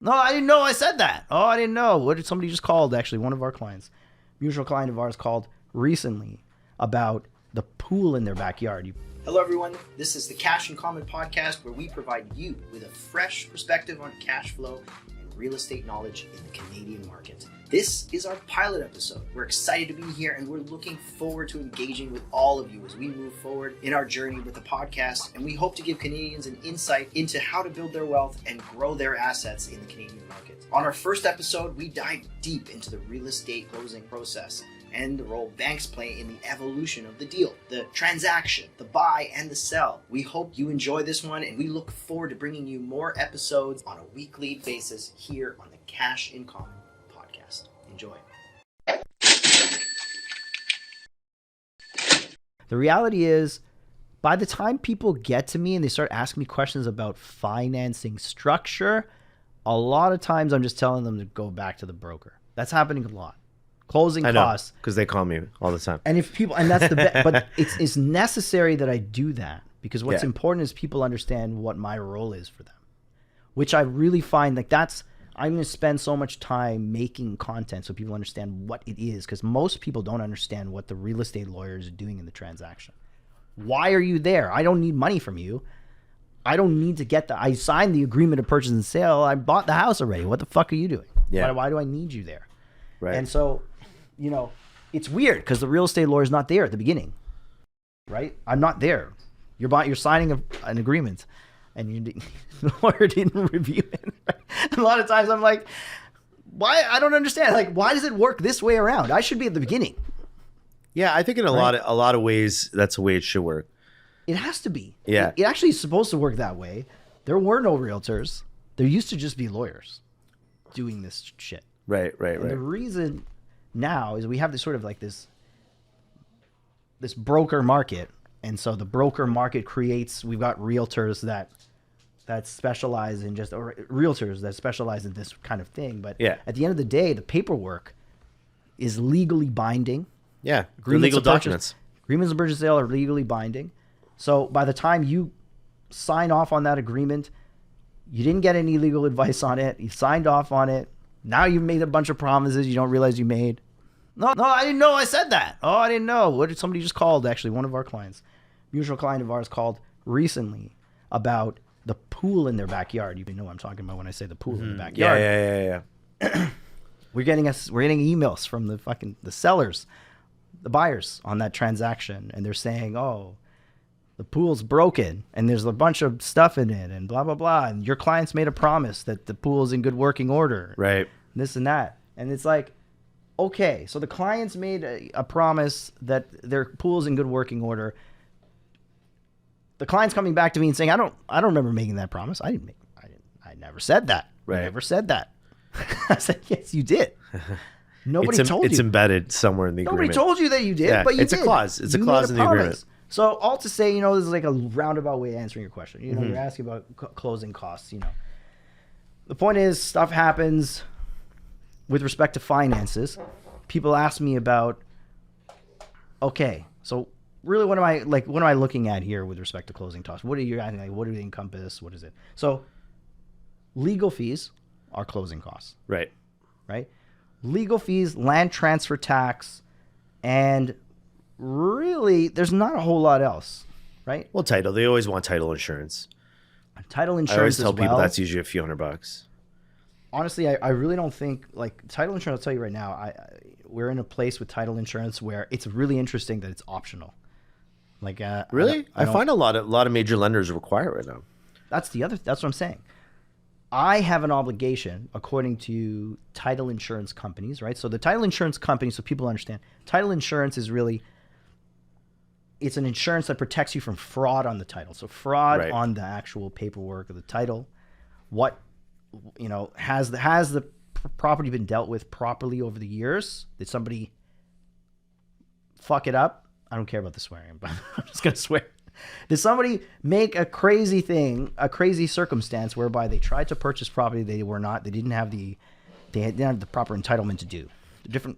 No, I didn't know I said that. Oh, I didn't know. What did somebody just called? Actually, one of our clients, mutual client of ours, called recently about the pool in their backyard. Hello, everyone. This is the Cash in Common podcast, where we provide you with a fresh perspective on cash flow and real estate knowledge in the Canadian market. This is our pilot episode. We're excited to be here, and we're looking forward to engaging with all of you as we move forward in our journey with the podcast. And we hope to give Canadians an insight into how to build their wealth and grow their assets in the Canadian market. On our first episode, we dive deep into the real estate closing process and the role banks play in the evolution of the deal, the transaction, the buy and the sell. We hope you enjoy this one, and we look forward to bringing you more episodes on a weekly basis here on the Cash in Common podcast. Enjoy. The reality is, by the time people get to me and they start asking me questions about financing structure, a lot of times I'm just telling them to go back to the broker. That's happening a lot. Closing costs, because they call me all the time. And if people, and that's the but it's necessary that I do that, because what's important is people understand what my role is for them, which I really find like I'm going to spend so much time making content so people understand what it is, because most people don't understand what the real estate lawyers are doing in the transaction. Why are you there? I don't need money from you. I don't need to get I signed the agreement of purchase and sale. I bought the house already. What the fuck are you doing? Yeah. Why do I need you there? Right. And so, you know, it's weird because the real estate lawyer is not there at the beginning, right? I'm not there. You're signing an agreement, and the lawyer didn't review it. And a lot of times I'm like, why? I don't understand. Like, why does it work this way around? I should be at the beginning. Yeah, I think in a lot of ways that's the way it should work. It has to be. Yeah. It actually is supposed to work that way. There were no realtors. There used to just be lawyers doing this shit. Right. And the reason now is we have this sort of like this broker market, and so the broker market we've got realtors that specialize in realtors that specialize in this kind of thing. But at the end of the day, the paperwork is legally binding. Yeah, legal documents. Agreements of purchase and sale are legally binding. So by the time you sign off on that agreement, you didn't get any legal advice on it. You signed off on it. Now you've made a bunch of promises you don't realize you made. No, I didn't know I said that. Oh, I didn't know. What did somebody just called? Actually, one of our clients, mutual client of ours, called recently about the pool in their backyard. You know what I'm talking about when I say the pool in the backyard. Yeah. We're getting emails from the sellers, the buyers on that transaction, and they're saying, "Oh, the pool's broken and there's a bunch of stuff in it and blah, blah, blah. And your client's made a promise that the pool's in good working order." Right. This and that. And it's like, okay, so the client's made a promise that their pool's in good working order. The client's coming back to me and saying, I don't remember making that promise. I never said that. Right. I never said that. I said, yes, you did. Nobody told you. It's embedded somewhere in the agreement. Nobody told you that you did, but you did. It's a clause. It's a clause in the agreement. So all to say, this is like a roundabout way of answering your question. You're asking about closing costs. The point is, stuff happens with respect to finances. People ask me about, okay, so really, what am I looking at here with respect to closing costs? What are you asking? Like, what do they encompass? What is it? So, legal fees are closing costs. Right. Legal fees, land transfer tax, and really, there's not a whole lot else, right? Well, title. They always want title insurance. Title insurance. I always tell people that's usually a few $100. Honestly, I really don't think title insurance. I'll tell you right now, we're in a place with title insurance where it's really interesting that it's optional. Really, I find a lot of major lenders require it right now. That's what I'm saying. I have an obligation according to title insurance companies, right? So the title insurance company, so people understand, title insurance is really, it's an insurance that protects you from fraud on the title. So fraud on the actual paperwork of the title. Has the property been dealt with properly over the years? Did somebody fuck it up? I don't care about the swearing, but I'm just going to swear. Did somebody make a crazy circumstance whereby they tried to purchase property they didn't have the proper entitlement to do? Different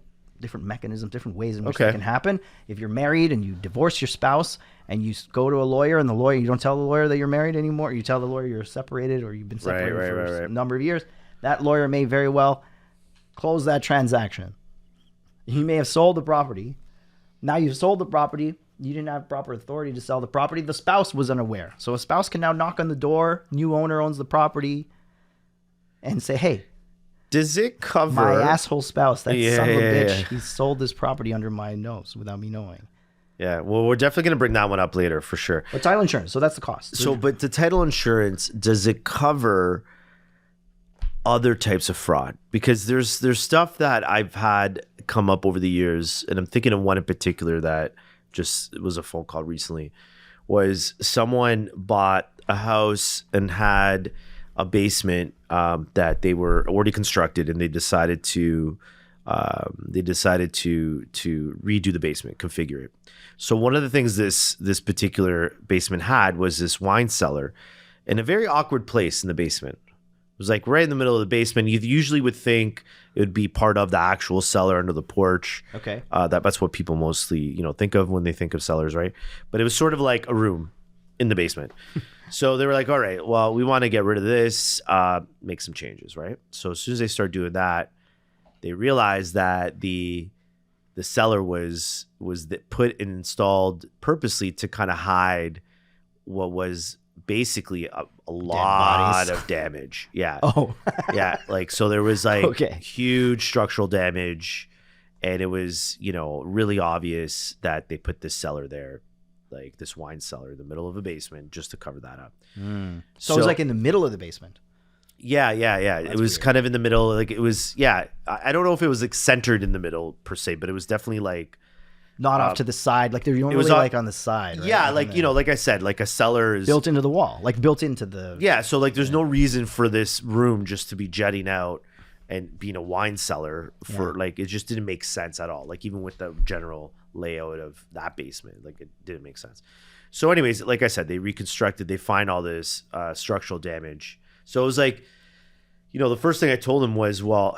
mechanisms, different ways in which that can happen. If you're married and you divorce your spouse and you go to a lawyer, and you don't tell the lawyer that you're married anymore, you tell the lawyer you're separated or you've been separated for a number of years, that lawyer may very well close that transaction. He may have sold the property. Now you've sold the property. You didn't have proper authority to sell the property. The spouse was unaware. So a spouse can now knock on the door. New owner owns the property and say, hey, does it cover my asshole spouse, that son of a bitch, he sold this property under my nose without me knowing. Yeah, well, we're definitely going to bring that one up later for sure. But title insurance, so that's the cost. So, but the title insurance, does it cover other types of fraud? Because there's stuff that I've had come up over the years, and I'm thinking of one in particular that just was a phone call recently, was someone bought a house and had a basement that they were already constructed, and they decided to redo the basement, configure it. So one of the things this particular basement had was this wine cellar in a very awkward place in the basement. It was like right in the middle of the basement. You usually would think it would be part of the actual cellar under the porch. Okay. That's what people mostly, think of when they think of cellars, right? But it was sort of like a room in the basement. So they were like, all right, well, we want to get rid of this, make some changes, right? So as soon as they start doing that, they realized that the cellar was put and installed purposely to kind of hide what was basically a lot of damage. Yeah. Oh. Yeah. Like, so there was like Okay. huge structural damage, and it was, really obvious that they put this cellar there, like this wine cellar in the middle of a basement, just to cover that up. So it was like in the middle of the basement. Yeah. It was weird. kind of in the middle. Like it was, yeah. I don't know if it was like centered in the middle per se, but it was definitely like Not off to the side. Like they're normally was like on the side. Right? yeah, Like like like I said, like a cellar is built into the wall, like built into the. yeah. So like, there's no reason for this room just to be jetting out and being a wine cellar for like, it just didn't make sense at all. Like even with the general layout of that basement, like it didn't make sense. So anyways, like I said, they reconstructed, they find all this structural damage. So it was like, the first thing I told him was, well,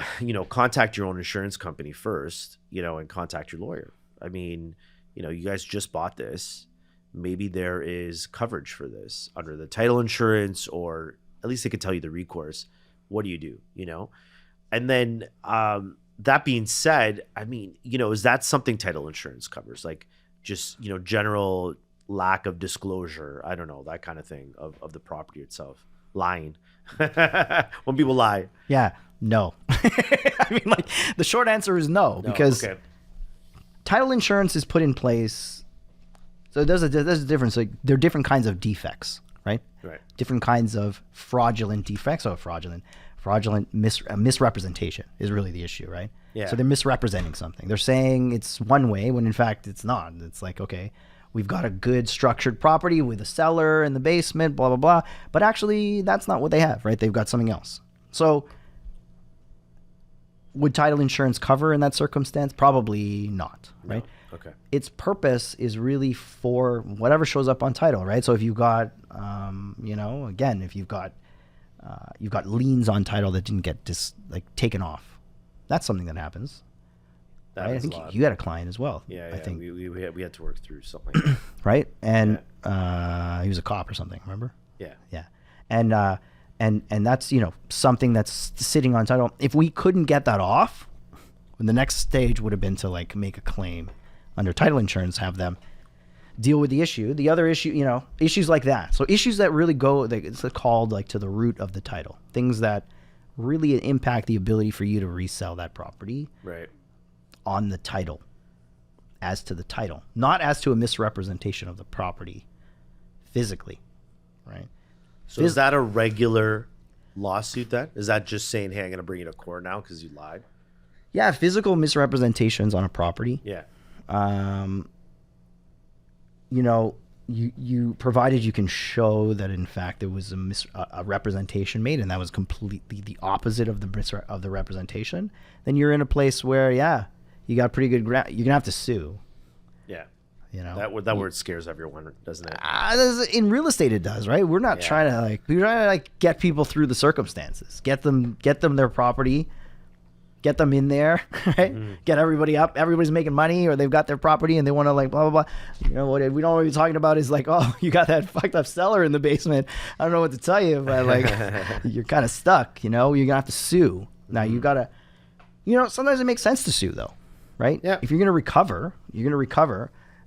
contact your own insurance company first, and contact your lawyer. I mean, you guys just bought this. Maybe there is coverage for this under the title insurance, or at least they could tell you the recourse. What do you do? And then that being said, I mean, is that something title insurance covers? Like just, general lack of disclosure. I don't know, that kind of thing of the property itself. Lying. When people lie. Yeah. No. I mean, like the short answer is no, because okay. title insurance is put in place. So there's a difference. Like there are different kinds of defects, right? Right. Different kinds of fraudulent defects. Or fraudulent misrepresentation is really the issue, right? Yeah. So they're misrepresenting something. They're saying it's one way when in fact it's not. It's like, okay, we've got a good structured property with a cellar in the basement, blah, blah, blah. But actually that's not what they have, right? They've got something else. So would title insurance cover in that circumstance? Probably not, right? No. Okay. Its purpose is really for whatever shows up on title, right? So if you've got, again, if you've got liens on title that didn't get taken off, that's something that happens. That right? I think you had a client as well. Yeah. I think we had to work through something like that. right, and he was a cop or something. Remember? Yeah. And that's something that's sitting on title. If we couldn't get that off, the next stage would have been to like make a claim under title insurance, have them deal with the issue. The other issue, issues like that. So issues that really it's called like to the root of the title. Things that really impact the ability for you to resell that property. Right. On the title, as to the title, not as to a misrepresentation of the property physically, right? So is that a regular lawsuit then? Is that just saying, hey, I'm going to bring you to court now because you lied? Yeah, physical misrepresentations on a property. Yeah. You provided you can show that in fact there was a representation made, and that was completely the opposite of the representation. Then you're in a place where you got pretty good ground. You're gonna have to sue. Yeah. That word scares everyone, doesn't it? In real estate, it does, right? We're not trying to get people through the circumstances, get them their property, get them in there, right? Get everybody up. Everybody's making money, or they've got their property and they want to like blah blah blah. You know what we don't want to be talking about is like, oh, you got that fucked up cellar in the basement. I don't know what to tell you, but like you're kind of stuck. You know, you're gonna have to sue. Now you gotta, you know, sometimes it makes sense to sue though, right? Yeah. If you're gonna recover,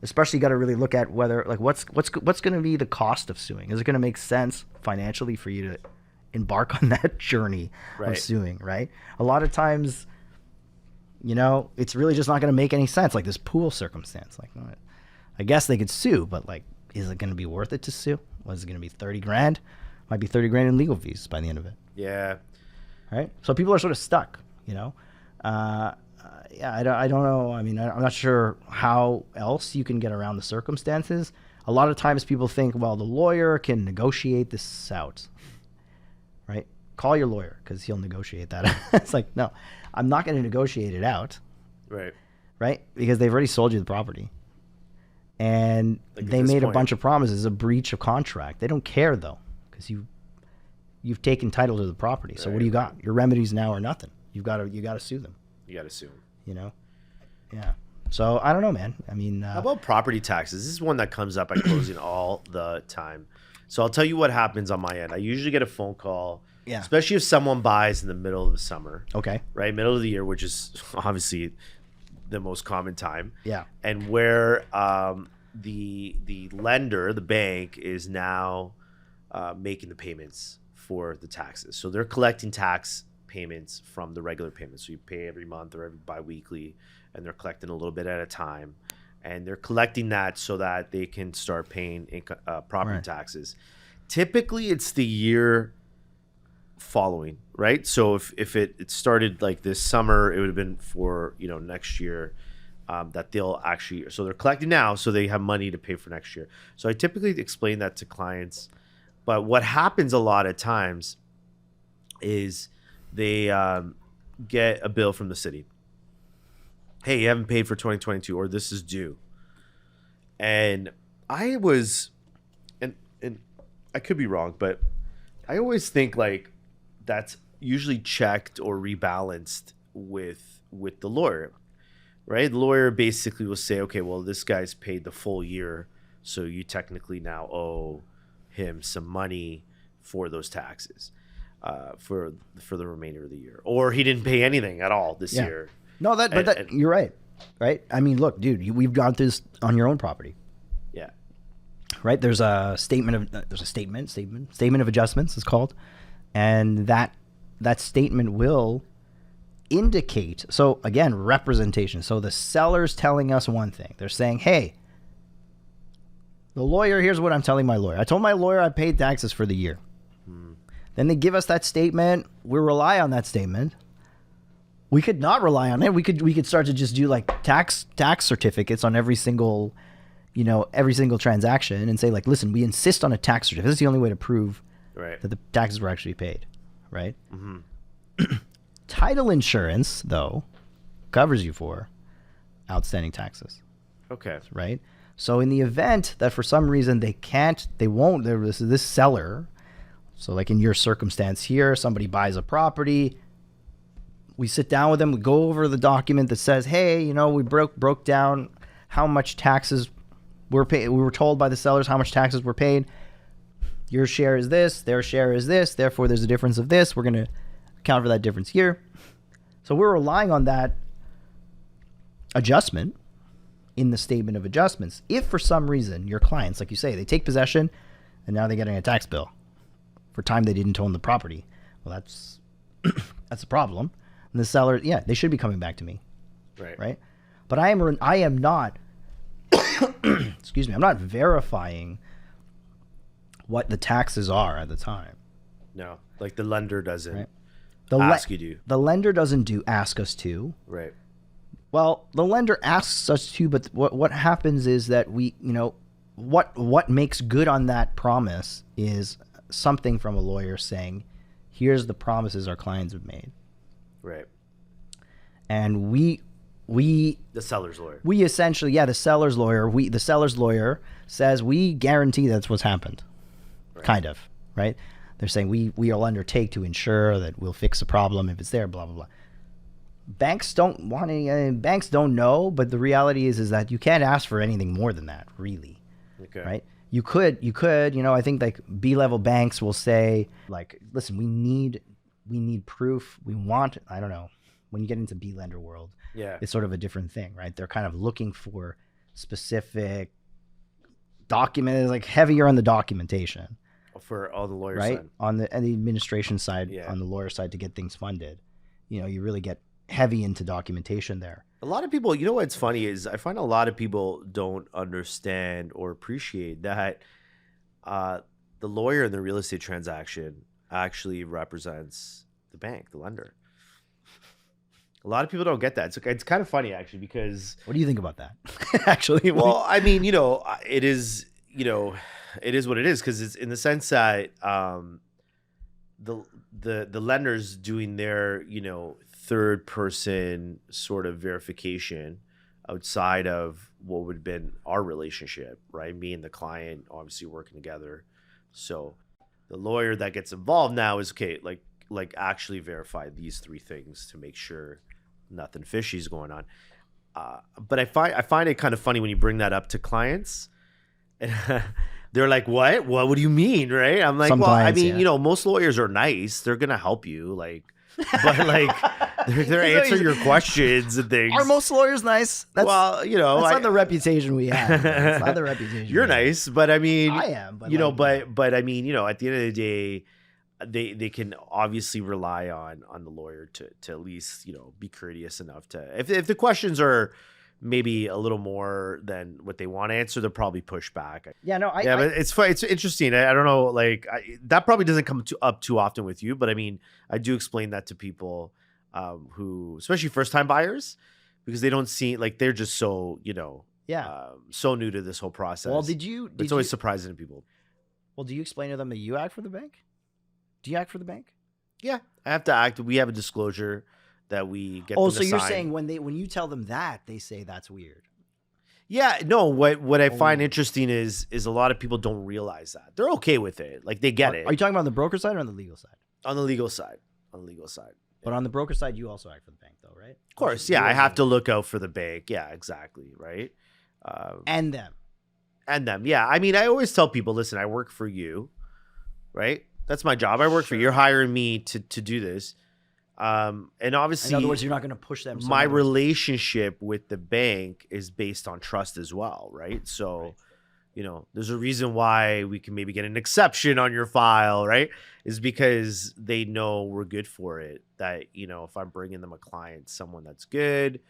Especially, you got to really look at whether like what's going to be the cost of suing. Is it going to make sense financially for you to embark on that journey of suing, right? A lot of times, you know, it's really just not going to make any sense. Like this pool circumstance, like I guess they could sue, but like, is it going to be worth it to sue? Was it going to be 30 grand? Might be 30 grand in legal fees by the end of it. Yeah. Right. So people are sort of stuck, you know? Yeah, I don't know. I mean, I'm not sure how else you can get around the circumstances. A lot of times people think, well, the lawyer can negotiate this out, right? Call your lawyer because he'll negotiate that. It's like, no, I'm not going to negotiate it out. Right. Right? Because they've already sold you the property. And like they made a bunch of promises, a breach of contract. They don't care, though, because you've taken title to the property. So what do you got? Your remedies now are nothing. You got to sue them. You got to sue them. You know? Yeah. So I don't know, man. I mean, how about property taxes? This is one that comes up at closing all the time. So I'll tell you what happens on my end. I usually get a phone call, especially if someone buys in the middle of the summer. Okay. Right, middle of the year, which is obviously the most common time. Yeah. And where the lender, the bank, is now making the payments for the taxes. So they're collecting tax payments from the regular payments. So you pay every month or every biweekly, and they're collecting a little bit at a time. And they're collecting that so that they can start paying property taxes. Typically, it's the year following, right? So if it started like this summer, it would have been for, you know, next year that they'll actually, so they're collecting now so they have money to pay for next year. So I typically explain that to clients. But what happens a lot of times is they get a bill from the city. Hey, you haven't paid for 2022, or this is due. And I was, and I could be wrong, but I always think like that's usually checked or rebalanced with the lawyer, right? The lawyer basically will say, okay, well, this guy's paid the full year, so you technically now owe him some money for those taxes for the remainder of the year, or he didn't pay anything at all this year. No, you're right. Right. I mean, look, dude, we've gone through this on your own property. Yeah. Right. There's a statement of adjustments it's called. And that statement will indicate. So again, representation. So the seller's telling us one thing. They're saying, hey, the lawyer, here's what I'm telling my lawyer. I told my lawyer I paid taxes for the year. Then they give us that statement. We rely on that statement. We could not rely on it. We could start to just do like tax certificates on every single transaction and say like, listen, we insist on a tax certificate. This is the only way to prove that the taxes were actually paid, right? Mm-hmm. Title insurance, though, covers you for outstanding taxes. Okay. Right? So in the event that for some reason this seller, so like in your circumstance here, somebody buys a property, we sit down with them, we go over the document that says, hey, you know, we broke down how much taxes were paid. We were told by the sellers how much taxes were paid. Your share is this, their share is this, therefore there's a difference of this. We're going to account for that difference here. So we're relying on that adjustment in the statement of adjustments. If for some reason your clients, like you say, they take possession and now they're getting a tax bill for time they didn't own the property, well, that's a problem. And the seller, they should be coming back to me, right? But I am not, excuse me, I'm not verifying what the taxes are at the time. No, like the lender doesn't ask you to. The lender doesn't ask us to. Right. Well, the lender asks us to, but what happens is that we, you know, what makes good on that promise is something from a lawyer saying, here's the promises our clients have made. Right. And we the seller's lawyer. We essentially, the seller's lawyer says we guarantee that's what's happened. Right. Kind of, right? They're saying we will undertake to ensure that we'll fix the problem if it's there, blah blah blah. banks don't want any. Banks don't know, but the reality is that you can't ask for anything more than that, really. Okay. Right? You could. I think like B-level banks will say, like, listen, we need proof. We want. I don't know. When you get into B-lender world, Yeah. it's sort of a different thing, right? They're kind of looking for specific documents, like heavier on the documentation. For all the lawyers, right? side. On the administration side, Yeah. on the lawyer side, to get things funded, you really get heavy into documentation there. A lot of people, what's funny is I find a lot of people don't understand or appreciate that the lawyer in the real estate transaction actually represents the bank, the lender. A lot of people don't get that. It's kind of funny actually, because What do you think about that? Actually, well, I mean, it is, it is what it is, because it's in the sense that the lenders doing their third person sort of verification outside of what would have been our relationship, right? Me and the client obviously working together. So the lawyer that gets involved now is okay, like actually verify these three things to make sure nothing fishy is going on. But I find it kind of funny when you bring that up to clients, and they're like, "What? What do you mean?" Right? I'm like, Some "Well, clients, I mean, yeah. most lawyers are nice. They're gonna help you, but they're answer your questions and things." Are most lawyers nice? That's Well, that's not the reputation we have. That's not the reputation. You're we have. nice, but I mean, I am, but but I mean, at the end of the day, they can obviously rely on the lawyer to at least be courteous enough to, if the questions are maybe a little more than what they want to answer, they'll probably push back. Yeah, no, But it's fun. It's interesting. I don't know, that probably doesn't come up too often with you, but I mean, I do explain that to people who, especially first time buyers, because they don't see, like, they're just so so new to this whole process. Well, it's always surprising to people. Well, do you explain to them that you act for the bank? Do you act for the bank? Yeah, I have to act. We have a disclosure that we get. Oh, so you're saying when you tell them that, they say that's weird? Yeah, no. What I find interesting is a lot of people don't realize that. They're okay with it, like they get it. Are you talking about on the broker side or on the legal side? On the legal side. On the legal side. But on the broker side, you also act for the bank, though, right? Of course, yeah. I have to look out for the bank. Yeah, exactly, right. And them. Yeah. I mean, I always tell people, listen, I work for you, right? That's my job. I work for you. You're hiring me to do this. And obviously, in other words, you're not going to push them. My relationship with the bank is based on trust as well, right? So, there's a reason why we can maybe get an exception on your file, right? Is because they know we're good for it. That, if I'm bringing them a client, someone that's good,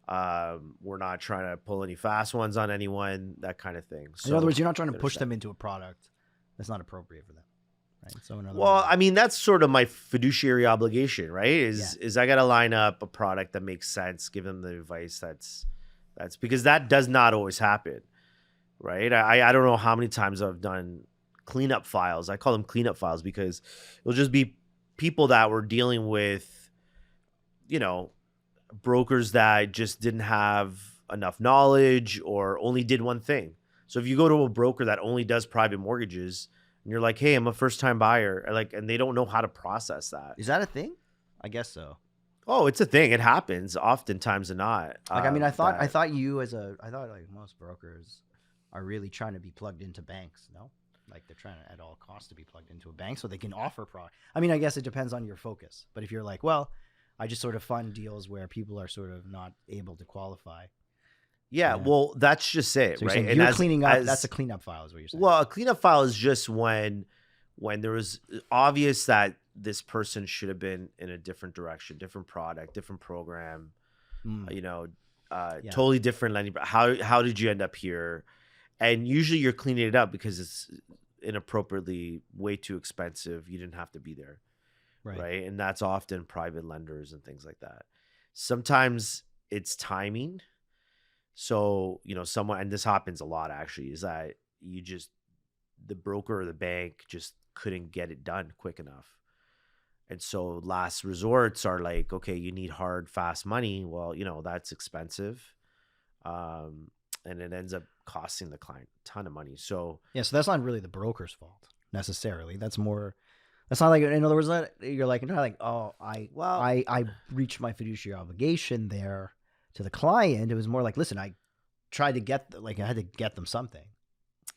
we're not trying to pull any fast ones on anyone, that kind of thing. So, in other words, you're not trying to push them into a product that's not appropriate for them. Right? So I mean, that's sort of my fiduciary obligation, right? Is I got to line up a product that makes sense, give them the advice that's because that does not always happen, right? I don't know how many times I've done cleanup files. I call them cleanup files because it'll just be people that were dealing with, brokers that just didn't have enough knowledge or only did one thing. So if you go to a broker that only does private mortgages, and you're like, hey, I'm a first-time buyer, and they don't know how to process that. Is that a thing? I guess so. Oh, it's a thing. It happens oftentimes than not. I mean, I thought like most brokers are really trying to be plugged into banks. No, like they're trying to at all costs to be plugged into a bank so they can offer product. I mean, I guess it depends on your focus. But if you're like, well, I just sort of fund deals where people are sort of not able to qualify. Yeah, well, that's just it, so right? And you're cleaning up. That's a cleanup file, is what you're saying. Well, a cleanup file is just when there was obvious that this person should have been in a different direction, different product, different program, totally different lending. How did you end up here? And usually you're cleaning it up because it's inappropriately way too expensive. You didn't have to be there, right? And that's often private lenders and things like that. Sometimes it's timing. So, someone, and this happens a lot actually, is that the broker or the bank just couldn't get it done quick enough. And so last resorts are like, okay, you need hard, fast money. Well, that's expensive. And it ends up costing the client a ton of money. So, yeah, so that's not really the broker's fault necessarily. That's more That's not like, in other words, you're like, not like, oh, Well, I reached my fiduciary obligation there to the client. It was more like, listen, I tried to I had to get them something.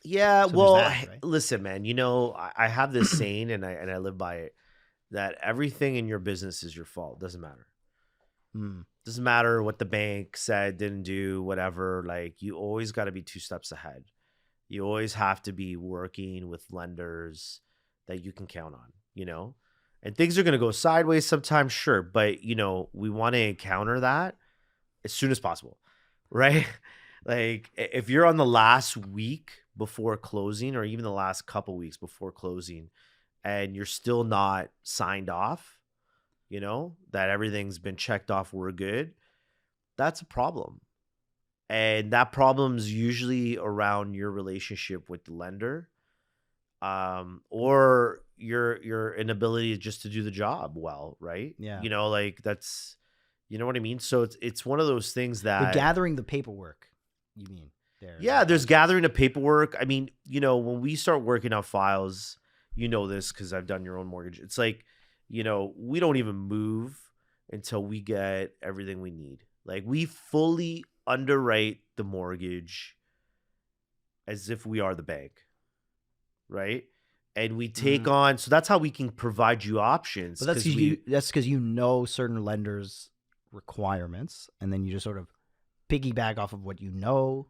yeah, So there's well, that, right? listen, man, I have this saying and I live by it, that everything in your business is your fault. Doesn't matter. Hmm. Doesn't matter what the bank said, didn't do, whatever. Like, you always got to be 2 steps ahead. You always have to be working with lenders that you can count on, And things are going to go sideways sometimes, sure, but we want to encounter that as soon as possible, right? Like, if you're on the last week before closing, or even the last couple weeks before closing, and you're still not signed off, that everything's been checked off, we're good, that's a problem. And that problem's usually around your relationship with the lender, or your inability just to do the job well, right? Yeah. Like, that's, you know what I mean? So it's one of those things The that, gathering the paperwork, you mean? yeah, there's gathering of paperwork. I mean, when we start working on files, this because I've done your own mortgage. It's like, we don't even move until we get everything we need. Like, we fully underwrite the mortgage as if we are the bank, right? And we take on, so that's how we can provide you options. But that's because you know certain lenders' requirements, and then you just sort of piggyback off of what you know,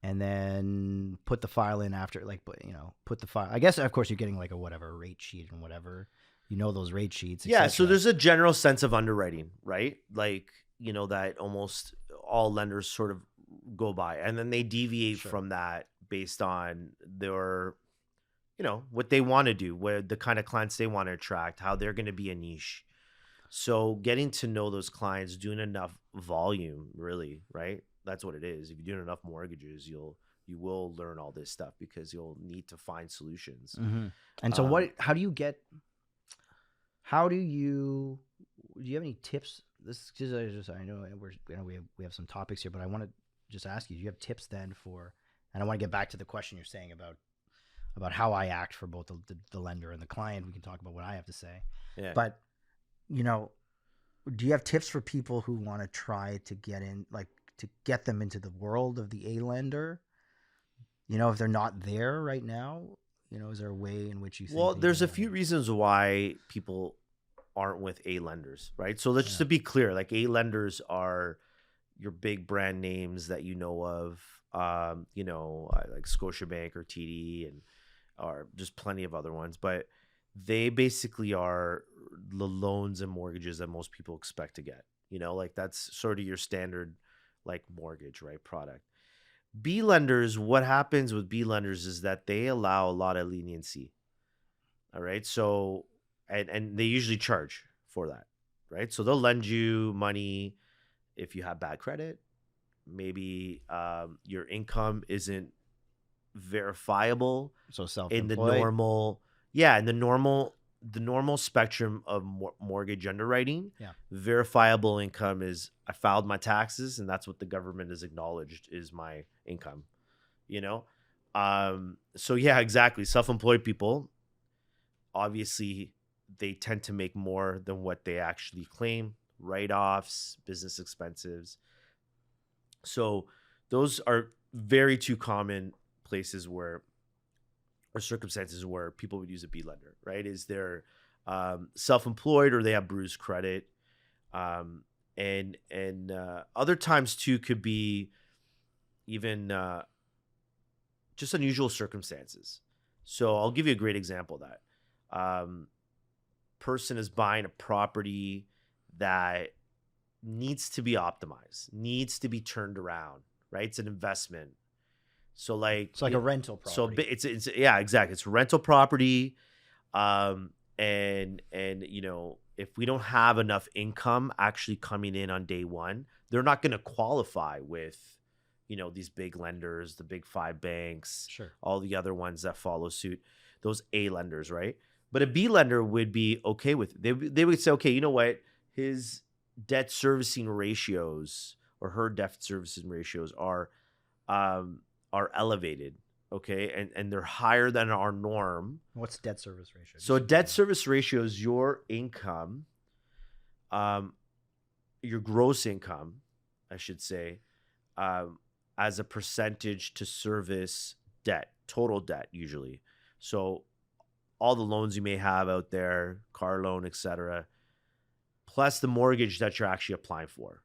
and then put the file in after, like, put the file. I guess, of course, you're getting like a whatever rate sheet and whatever. Those rate sheets. Yeah, so cetera. there's a general sense of underwriting, right? Like, that almost all lenders sort of go by, and then they deviate from that based on their, what they want to do, where the kind of clients they want to attract, how they're going to be a niche. So getting to know those clients, doing enough volume, really, right? That's what it is. If you're doing enough mortgages, you will learn all this stuff, because you'll need to find solutions. Mm-hmm. And so do you have any tips? This is I know we have some topics here, but I want to just ask you, do you have tips then and I want to get back to the question you're saying about how I act for both the lender and the client. We can talk about what I have to say. Yeah. But, do you have tips for people who want to try to get in, like, to get them into the world of the A lender? If they're not there right now, is there a way in which you think? Well, there's a few reasons why people aren't with A lenders, right? So just to be clear, like, A lenders are your big brand names that you know of, like Scotiabank or TD, and or just plenty of other ones, but they basically are the loans and mortgages that most people expect to get. Like, that's sort of your standard, like, mortgage, right, product. B lenders, what happens with B lenders is that they allow a lot of leniency. All right. So, and they usually charge for that, right? So they'll lend you money if you have bad credit. Maybe your income isn't verifiable. So self-employed. In the normal spectrum of mortgage underwriting. Yeah. Verifiable income is, I filed my taxes, and that's what the government has acknowledged is my income. So yeah, exactly. Self-employed people, obviously, they tend to make more than what they actually claim. Write-offs, business expenses. So those are very two common places or circumstances where people would use a B lender, right? Is they're self-employed, or they have bruised credit. And other times too could be even just unusual circumstances. So I'll give you a great example of that. Person is buying a property that needs to be optimized, needs to be turned around, right? It's an investment. So, like, it's like a rental property. So it's yeah, exactly. It's a rental property. And if we don't have enough income actually coming in on day one, they're not going to qualify with, these big lenders, the big 5 banks, all the other ones that follow suit, those A lenders, right? But a B lender would be okay with it. They would say, okay, you know what? His debt servicing ratios, or her debt servicing ratios are elevated. okay, and they're higher than our norm. What's debt service ratio? So debt service ratio is your income, your gross income, I should say, as a percentage to service debt, total debt usually. So all the loans you may have out there, car loan, etc., plus the mortgage that you're actually applying for.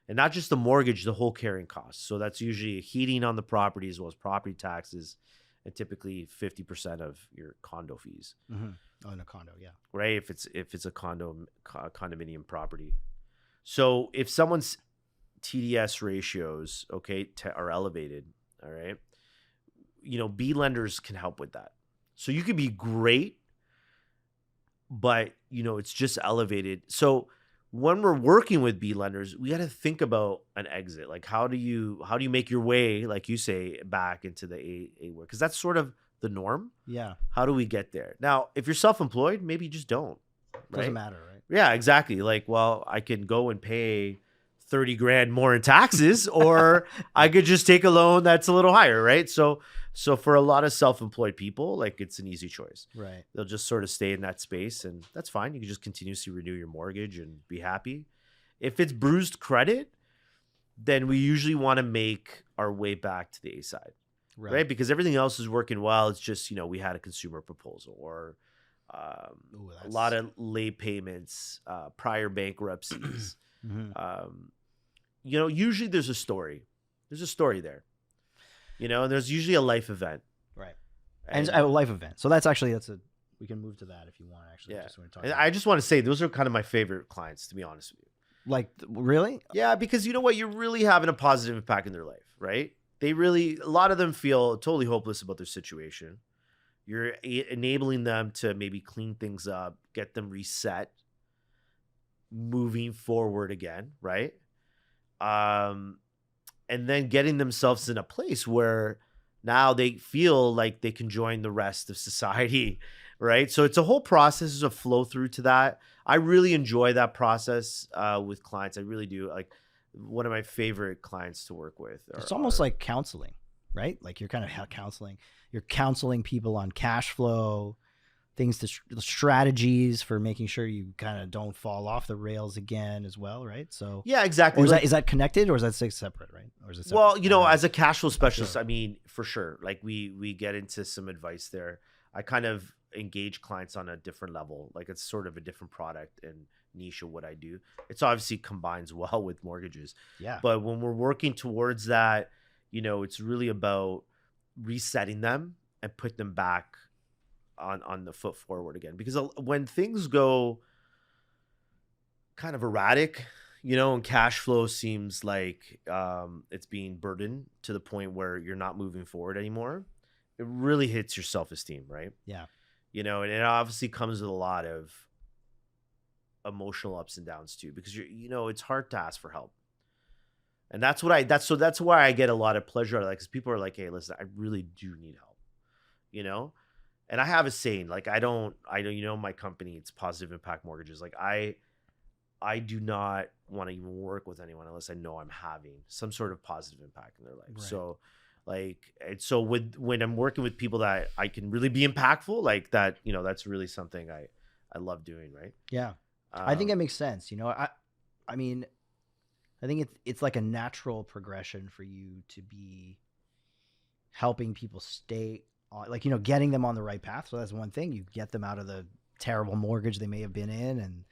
And not just the mortgage, the whole carrying cost. So that's usually heating on the property as well as property taxes, and typically 50% of your condo fees. Oh, in a condo, yeah. Right? If it's a condominium property. So if someone's TDS ratios, okay, are elevated, all right, B lenders can help with that. So you could be great, but it's just elevated. So when we're working with B lenders, we got to think about an exit. Like how do you make your way, like you say, back into the A work? Because that's sort of the norm. Yeah. How do we get there? Now, if you're self-employed, maybe you just don't. Right? Doesn't matter, right? Yeah, exactly. Like, well, I can go and pay 30 grand more in taxes, or I could just take a loan that's a little higher, right? So for a lot of self-employed people, like it's an easy choice. Right. They'll just sort of stay in that space, and that's fine. You can just continuously renew your mortgage and be happy. If it's bruised credit, then we usually want to make our way back to the A side, right? Because everything else is working well. It's just, we had a consumer proposal, or a lot of late payments, prior bankruptcies. Usually there's a story. There's a story there. And there's usually a life event. Right. And a life event. So that's we can move to that if you want, actually. Yeah. I just want to say those are kind of my favorite clients, to be honest with you. Like, really? Yeah, because you know what? You're really having a positive impact in their life, right? A lot of them feel totally hopeless about their situation. You're enabling them to maybe clean things up, get them reset, moving forward again, right? And then getting themselves in a place where now they feel like they can join the rest of society, right? So it's a whole process, there's a flow through to that. I really enjoy that process with clients. I really do. Like, one of my favorite clients to work with. It's almost like counseling, right? Like you're kind of counseling. You're counseling people on cash flow, things to strategies for making sure you kind of don't fall off the rails again as well, right? So yeah, exactly. Or is that connected, or is that separate, right? Or is it separate? Well, as a cash flow specialist, Sure. I mean, for sure, like we get into some advice there. I kind of engage clients on a different level. Like it's sort of a different product and niche of what I do. It's obviously combines well with mortgages. Yeah. But when we're working towards that, it's really about resetting them and put them back on the foot forward again. Because when things go kind of erratic, and cash flow seems like it's being burdened to the point where you're not moving forward anymore, it really hits your self-esteem, right? Yeah. And it obviously comes with a lot of emotional ups and downs too, because it's hard to ask for help. And that's why I get a lot of pleasure out of that, because people are like, hey, listen, I really do need help, And I have a saying, like, I don't, my company, it's Positive Impact Mortgages. Like I do not want to even work with anyone unless I know I'm having some sort of positive impact in their life. Right. So when I'm working with people that I can really be impactful, like that, that's really something I love doing. Right. Yeah. I think it makes sense. I mean, I think it's like a natural progression for you to be helping people stay on, like, getting them on the right path. So that's one thing. You get them out of the terrible mortgage they may have been in and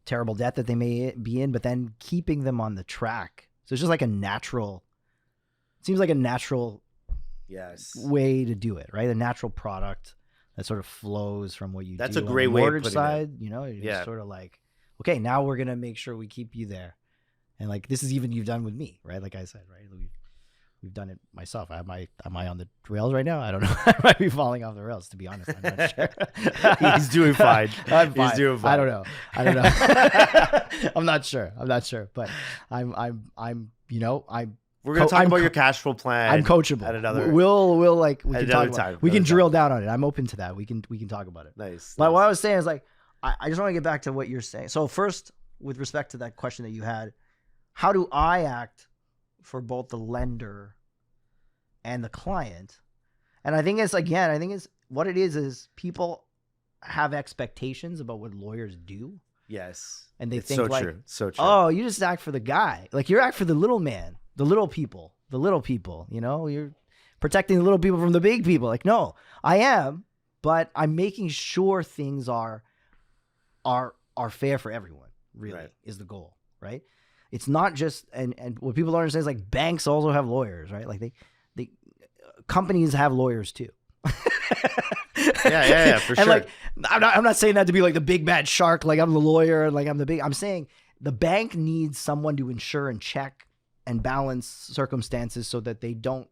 terrible debt that they may be in, but then keeping them on the track. So it's just like seems like a natural way to do it, right? A natural product that sort of flows from what you do. That's a great way of putting side, you're just sort of like, okay, now we're going to make sure we keep you there. And like, this is even you've done with me, right? Like I said, right? We've done it myself. Am I on the rails right now? I don't know. I might be falling off the rails, to be honest. I'm not sure. He's doing fine. I'm fine. He's doing fine. I don't know. I'm not sure. But I'm we're going to talk about your cash flow plan. I'm coachable. At another, we'll like, we can talk about time. it. We can drill down on it. I'm open to that. We can talk about it. Nice. But what I was saying is, like, I just want to get back to what you're saying. So first, with respect to that question that you had, how do I act for both the lender and the client? And I think it's what it is people have expectations about what lawyers do. Yes. And they it's think so like, true. So true. oh, you just act for the guy. Like you act for the little man, the little people, you know, you're protecting the little people from the big people. Like, no, I am, but I'm making sure things are fair for everyone, really, is the goal, right? It's not just, and what people don't understand is like banks also have lawyers, right? Like they companies have lawyers too. yeah, for sure. And like, I'm not saying that to be like the big bad shark, like I'm the lawyer, like I'm saying the bank needs someone to ensure and check and balance circumstances so that they don't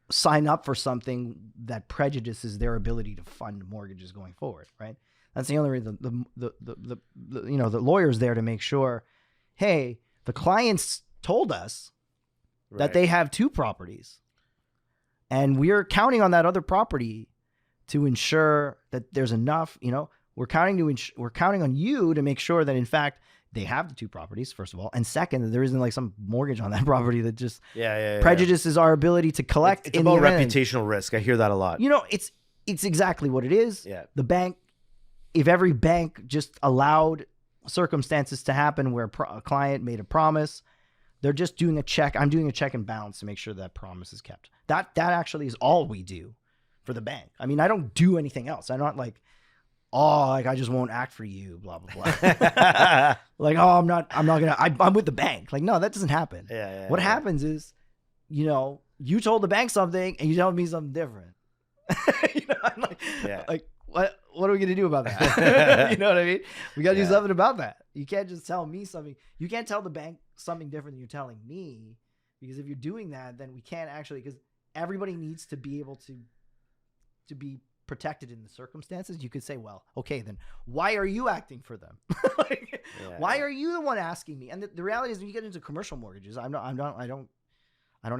sign up for something that prejudices their ability to fund mortgages going forward, right? That's the only reason the lawyer's there to make sure, hey, the clients told us that they have 2 properties and we're counting on that other property to ensure that there's enough, you know, we're counting on you to make sure that in fact they have the 2 properties, first of all, and second, that there isn't like some mortgage on that property that just prejudices our ability to collect. It's about reputational risk. I hear that a lot. You know, it's exactly what it is. Yeah. The bank, if every bank just allowed circumstances to happen where a client made a promise, they're just doing a check. I'm doing a check and balance to make sure that promise is kept. That actually is all we do for the bank. I mean, I don't do anything else. I'm not like, oh, like I just won't act for you, blah blah blah. Like, oh, I'm with the bank. Like, no, that doesn't happen. What happens is, you know, you told the bank something and you tell me something different. You know, I'm like, what are we gonna do about that? You know what I mean? We gotta do something about that. You can't just tell me something. You can't tell the bank something different than you're telling me, because if you're doing that, then we can't actually, because everybody needs to be able to be protected in the circumstances. You could say, well, okay, then why are you acting for them? Like, why are you the one asking me? And the reality is, when you get into commercial mortgages, I don't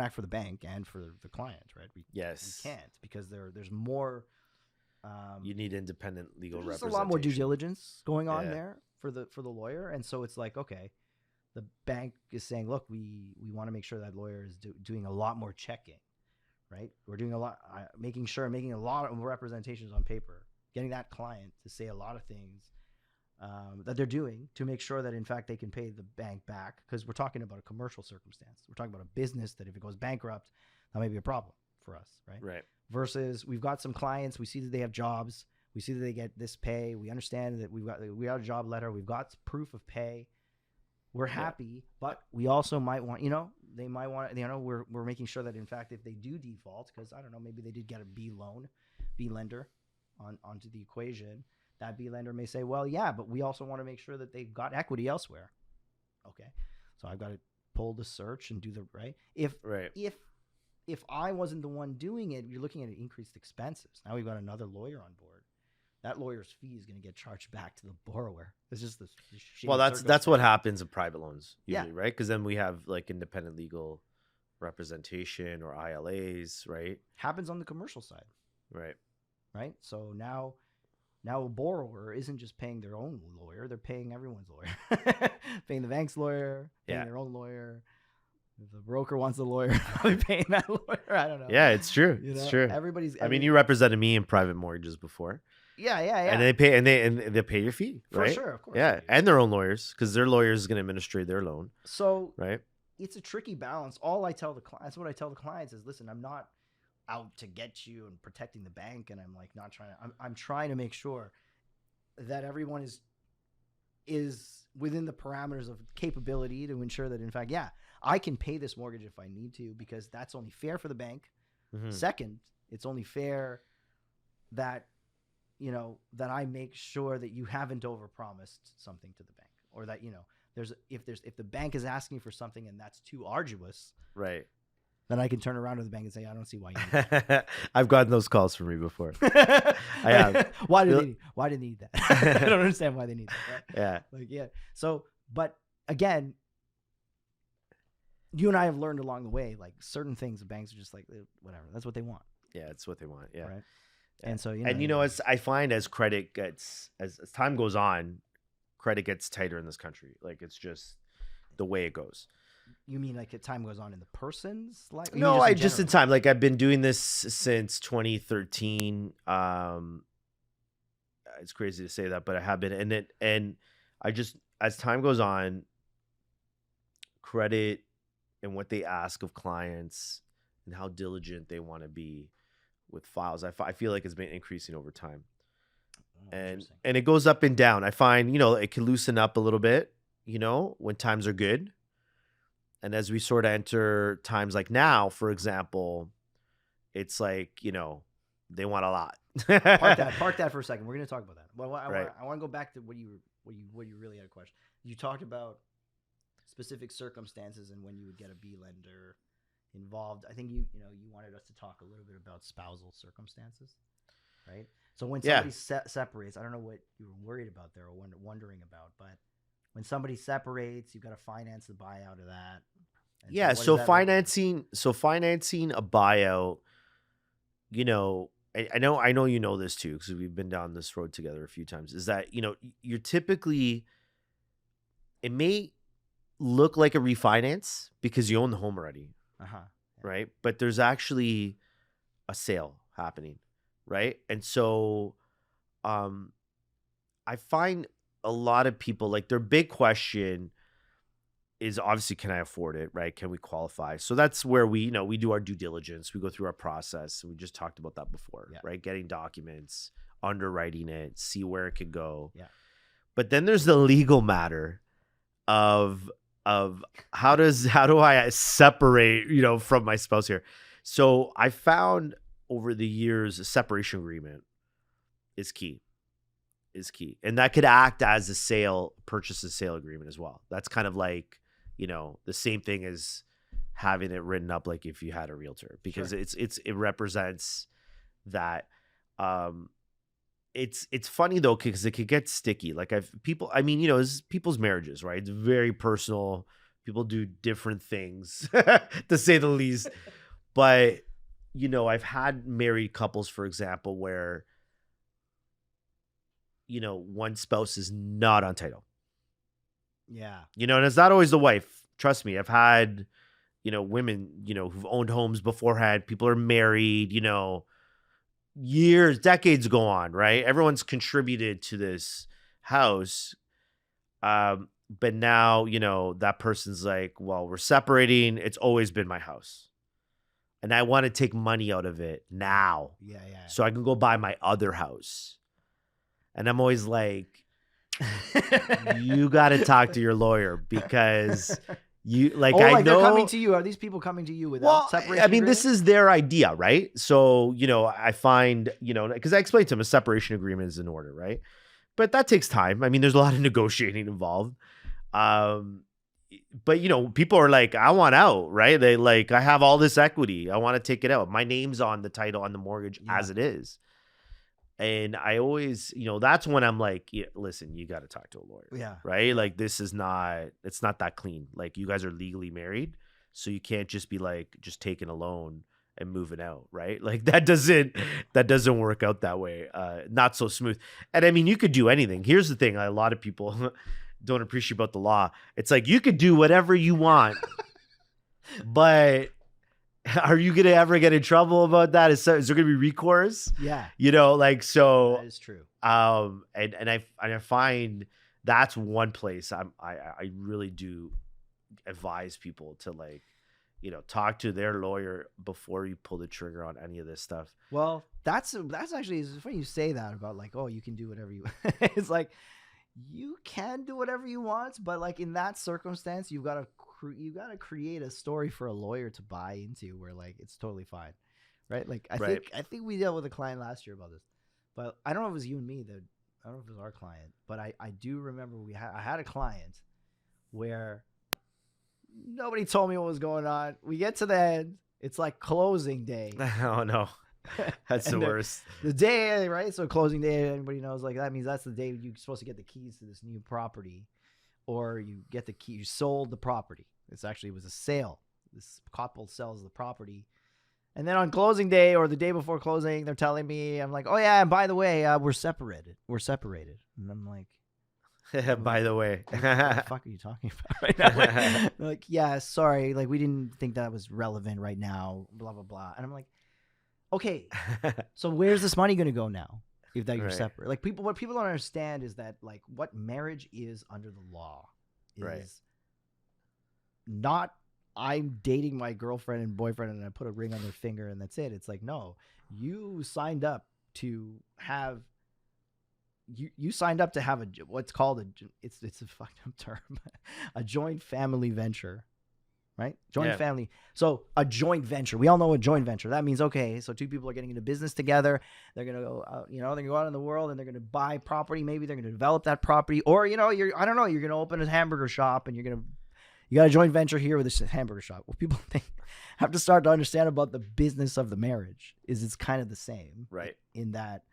act for the bank and for the client, right? We can't, because there's more. You need independent legal representation. There's a lot more due diligence going on there for the lawyer, and so it's like, okay, the bank is saying, look, we want to make sure that lawyer is doing a lot more checking, right? We're doing a lot, making a lot of representations on paper, getting that client to say a lot of things that they're doing to make sure that in fact they can pay the bank back, because we're talking about a commercial circumstance. We're talking about a business that if it goes bankrupt, that may be a problem for us, right? Right. Versus we've got some clients, we see that they have jobs, we see that they get this pay, we understand that we got a job letter, we've got proof of pay, we're happy, but we also might want, you know, they might want, you know, we're making sure that in fact if they do default, because I don't know, maybe they did get a B lender onto the equation, that B lender may say, well, yeah, but we also want to make sure that they've got equity elsewhere. Okay, so I've got to pull the search and do the If I wasn't the one doing it, you're looking at increased expenses. Now we've got another lawyer on board. That lawyer's fee is going to get charged back to the borrower. It's just this well, that's what happens in private loans usually, right? Because then we have like independent legal representation or ILAs, right? Happens on the commercial side, right? So now a borrower isn't just paying their own lawyer; they're paying everyone's lawyer, paying the bank's lawyer, paying their own lawyer. If the broker wants a lawyer, probably paying that lawyer. I don't know. Yeah, it's true. You know, it's true. I mean, you represented me in private mortgages before. Yeah. And they pay, and they pay your fee, right? For sure, of course. Yeah, and their own lawyers, because their lawyer is going to administrate their loan. So, right, it's a tricky balance. All I tell the clients, what I tell the clients is, listen, I'm not out to get you and protecting the bank, and I'm like not trying to. I'm trying to make sure that everyone is within the parameters of capability to ensure that in fact, I can pay this mortgage if I need to, because that's only fair for the bank. Mm-hmm. Second, it's only fair that, you know, that I make sure that you haven't overpromised something to the bank, or that, you know, if the bank is asking for something and that's too arduous, right, then I can turn around to the bank and say, I don't see why you need that. I've gotten those calls from me before. I have. Why do they need that? I don't understand why they need that. Right? Yeah. So, but again, you and I have learned along the way, like certain things, the banks are just like, whatever, that's what they want. Yeah, it's what they want. Yeah. Right. And so, as I find as credit gets, as time goes on, credit gets tighter in this country. Like it's just, the way it goes. You mean like time goes on in the person's life? No, I just in time. Like I've been doing this since 2013. It's crazy to say that, but I have been, and I just, as time goes on, credit and what they ask of clients and how diligent they want to be with files, I feel like it's been increasing over time. And it goes up and down. I find, it can loosen up a little bit, when times are good. And as we sort of enter times like now, for example, it's like, they want a lot. Park that for a second. We're going to talk about that. Well, I want to go back to what you really had a question. You talked about specific circumstances and when you would get a B lender involved. I think you wanted us to talk a little bit about spousal circumstances, right? So when somebody separates, I don't know what you were worried about there or wondering about, but when somebody separates, you've got to finance the buyout of that. Yeah. So financing a buyout, I know you know this too, because we've been down this road together a few times, is that, you're typically, it may look like a refinance because you own the home already. Uh-huh. Yeah. Right. But there's actually a sale happening. Right. And so I find a lot of people, like, their big question is obviously, can I afford it? Right. Can we qualify? So that's where we do our due diligence. We go through our process. We just talked about that before, right? Getting documents, underwriting it, see where it could go. Yeah. But then there's the legal matter of how do I separate, from my spouse here? So I found over the years, a separation agreement is key. And that could act as a purchase and sale agreement as well. That's kind of like, the same thing as having it written up like if you had a realtor, because Sure. it represents that. It's funny though, because it could get sticky. Like it's people's marriages, right? It's very personal. People do different things to say the least. But, I've had married couples, for example, where, one spouse is not on title. Yeah. And it's not always the wife. Trust me. I've had, women, who've owned homes beforehand. People are married, years, decades go on, right? Everyone's contributed to this house. But now, that person's like, well, we're separating. It's always been my house. And I want to take money out of it now. Yeah. So I can go buy my other house. And I'm always like, you got to talk to your lawyer, because I know they're coming to you. Are these people coming to you without separation? I mean, this is their idea, right? So, I find, because I explained to them a separation agreement is in order, right? But that takes time. I mean, there's a lot of negotiating involved. But, people are like, I want out, right? They like, I have all this equity. I want to take it out. My name's on the title, on the mortgage as it is. And I always, that's when I'm like, listen, you got to talk to a lawyer. Yeah. Right. Like, it's not that clean. Like, you guys are legally married. So you can't just be like, just taking a loan and moving out. Right. Like, that doesn't work out that way. Not so smooth. And I mean, you could do anything. Here's the thing. A lot of people don't appreciate about the law. It's like, you could do whatever you want, but are you going to ever get in trouble about that? Is there going to be recourse? Yeah. So. That is true. And I find that's one place I really do advise people to, like, talk to their lawyer before you pull the trigger on any of this stuff. Well, that's actually, it's funny you say that about, like, oh, you can do whatever you it's like, you can do whatever you want, but, like, in that circumstance, you got to create a story for a lawyer to buy into where, like, it's totally fine, right? Like, I think we dealt with a client last year about this, but I don't know if it was you and me. I don't know if it was our client, but I do remember I had a client where nobody told me what was going on. We get to the end, it's like closing day. Oh no. That's the worst. The day, right? So closing day, anybody knows, like, that means that's the day you're supposed to get the keys to this new property, or you get the key. You sold the property. It was a sale. This couple sells the property, and then on closing day or the day before closing, they're telling me, I'm like, oh yeah, and by the way, we're separated. And I'm like, By the way. What the fuck are you talking about right now? They're like, yeah, sorry, like we didn't think that was relevant right now, blah blah blah. And I'm like, okay, so where's this money going to go now if that you're Right. separate? Like what people don't understand is that like what marriage is under the law is Right. not I'm dating my girlfriend and boyfriend and I put a ring on their finger and that's it. It's like, no, you signed up to have you signed up to have what's called it's a fucked up term, a joint family venture, right? Joint family. So a joint venture. We all know a joint venture. That means, okay, so two people are getting into business together. They're gonna go, they're gonna go out in the world and they're gonna buy property. Maybe they're gonna develop that property, or I don't know, you're gonna open a hamburger shop and you got a joint venture here with this hamburger shop. What people have to start to understand about the business of the marriage is it's kind of the same, Right. in that.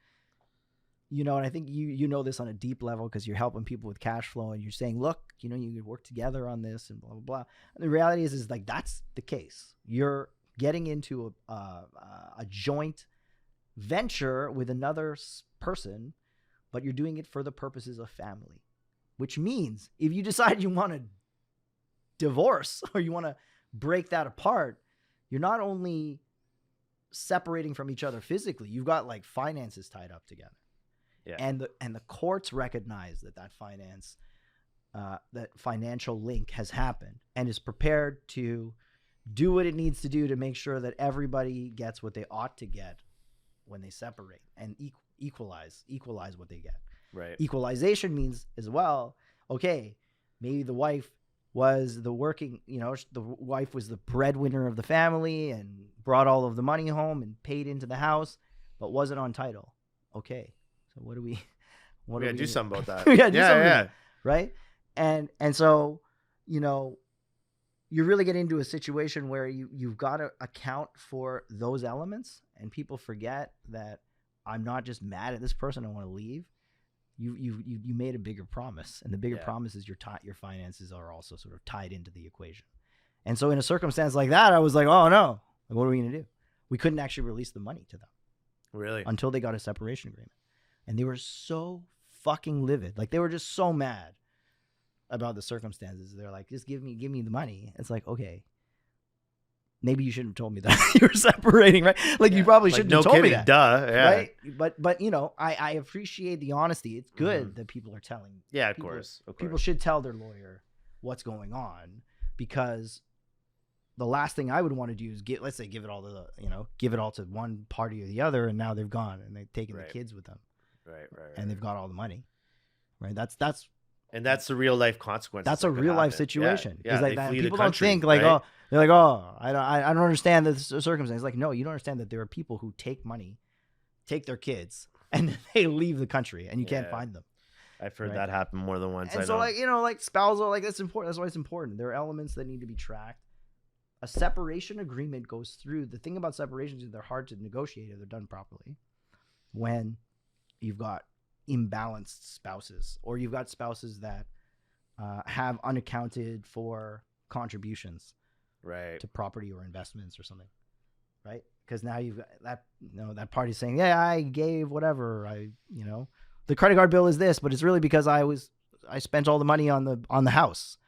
And I think you know this on a deep level because you're helping people with cash flow and you're saying, look, you could work together on this and blah, blah, blah. And the reality is like, that's the case. You're getting into a joint venture with another person, but you're doing it for the purposes of family, which means if you decide you want to divorce or you want to break that apart, you're not only separating from each other physically, you've got like finances tied up together. Yeah. And the courts recognize that financial link has happened and is prepared to do what it needs to do to make sure that everybody gets what they ought to get when they separate and equalize what they get. Right. Equalization means as well, okay, maybe the wife was the wife was the breadwinner of the family and brought all of the money home and paid into the house, but wasn't on title. Okay. So what do we gotta do something about that. We gotta do something yeah. about it, right? And so, you really get into a situation where you've got to account for those elements, and people forget that I'm not just mad at this person, I want to leave. You made a bigger promise, and the bigger promise is your finances are also sort of tied into the equation. And so in a circumstance like that, I was like, oh no, like, what are we going to do? We couldn't actually release the money to them. Really? Until they got a separation agreement. And they were so fucking livid. Like, they were just so mad about the circumstances. They're like, just give me the money. It's like, okay, maybe you shouldn't have told me that you were separating, right? Like, you probably shouldn't have told me that. Duh. Yeah. Right? But I appreciate the honesty. It's good that people are telling. Yeah, of people, course. People should tell their lawyer what's going on, because the last thing I would want to do is give it all to one party or the other, and now they've gone and they've taken the kids with them. Right. And they've got all the money. Right. That's the real life consequence. That's a real life situation. Yeah. Like that, people don't think like, right? They're like, I don't understand the circumstance. Like, no, you don't understand that there are people who take money, take their kids, and they leave the country, and you can't find them. I've heard that happen more than once. And so, like spousal, like that's important. That's why it's important. There are elements that need to be tracked. A separation agreement goes through. The thing about separations is they're hard to negotiate if they're done properly. When you've got imbalanced spouses, or you've got spouses that have unaccounted for contributions, right, to property or investments or something, right? Because now you've got that party's saying, yeah, I gave whatever, the credit card bill is this, but it's really because I spent all the money on the house.